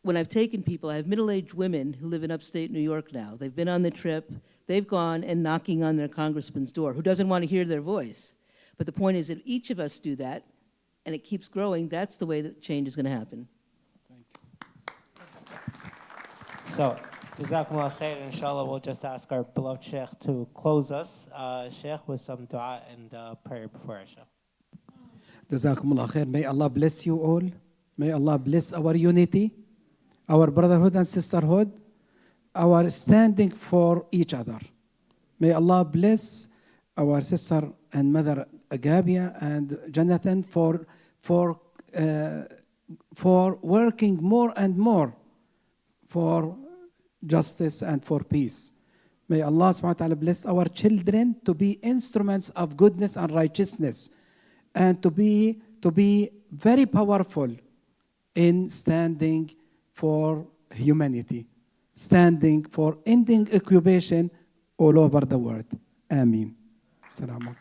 When I've taken people, I have middle-aged women who live in upstate New York now. They've been on the trip. They've gone and knocking on their congressman's door, who doesn't want to hear their voice. But the point is that each of us do that, and it keeps growing. That's the way that change is going to happen. So, Jazakumullah khair. Inshallah, we'll just ask our beloved Sheikh to close us, Sheikh, with some dua and prayer before Isha. Jazakumullah khair. May Allah bless you all. May Allah bless our unity, our brotherhood and sisterhood, our standing for each other. May Allah bless our sister and mother Agabia and Jonathan for working more and more for justice and for peace. May Allah subhanahu wa ta'ala bless our children to be instruments of goodness and righteousness, and to be very powerful in standing for humanity, standing for ending occupation all over the world. Ameen. Assalamu alaikum.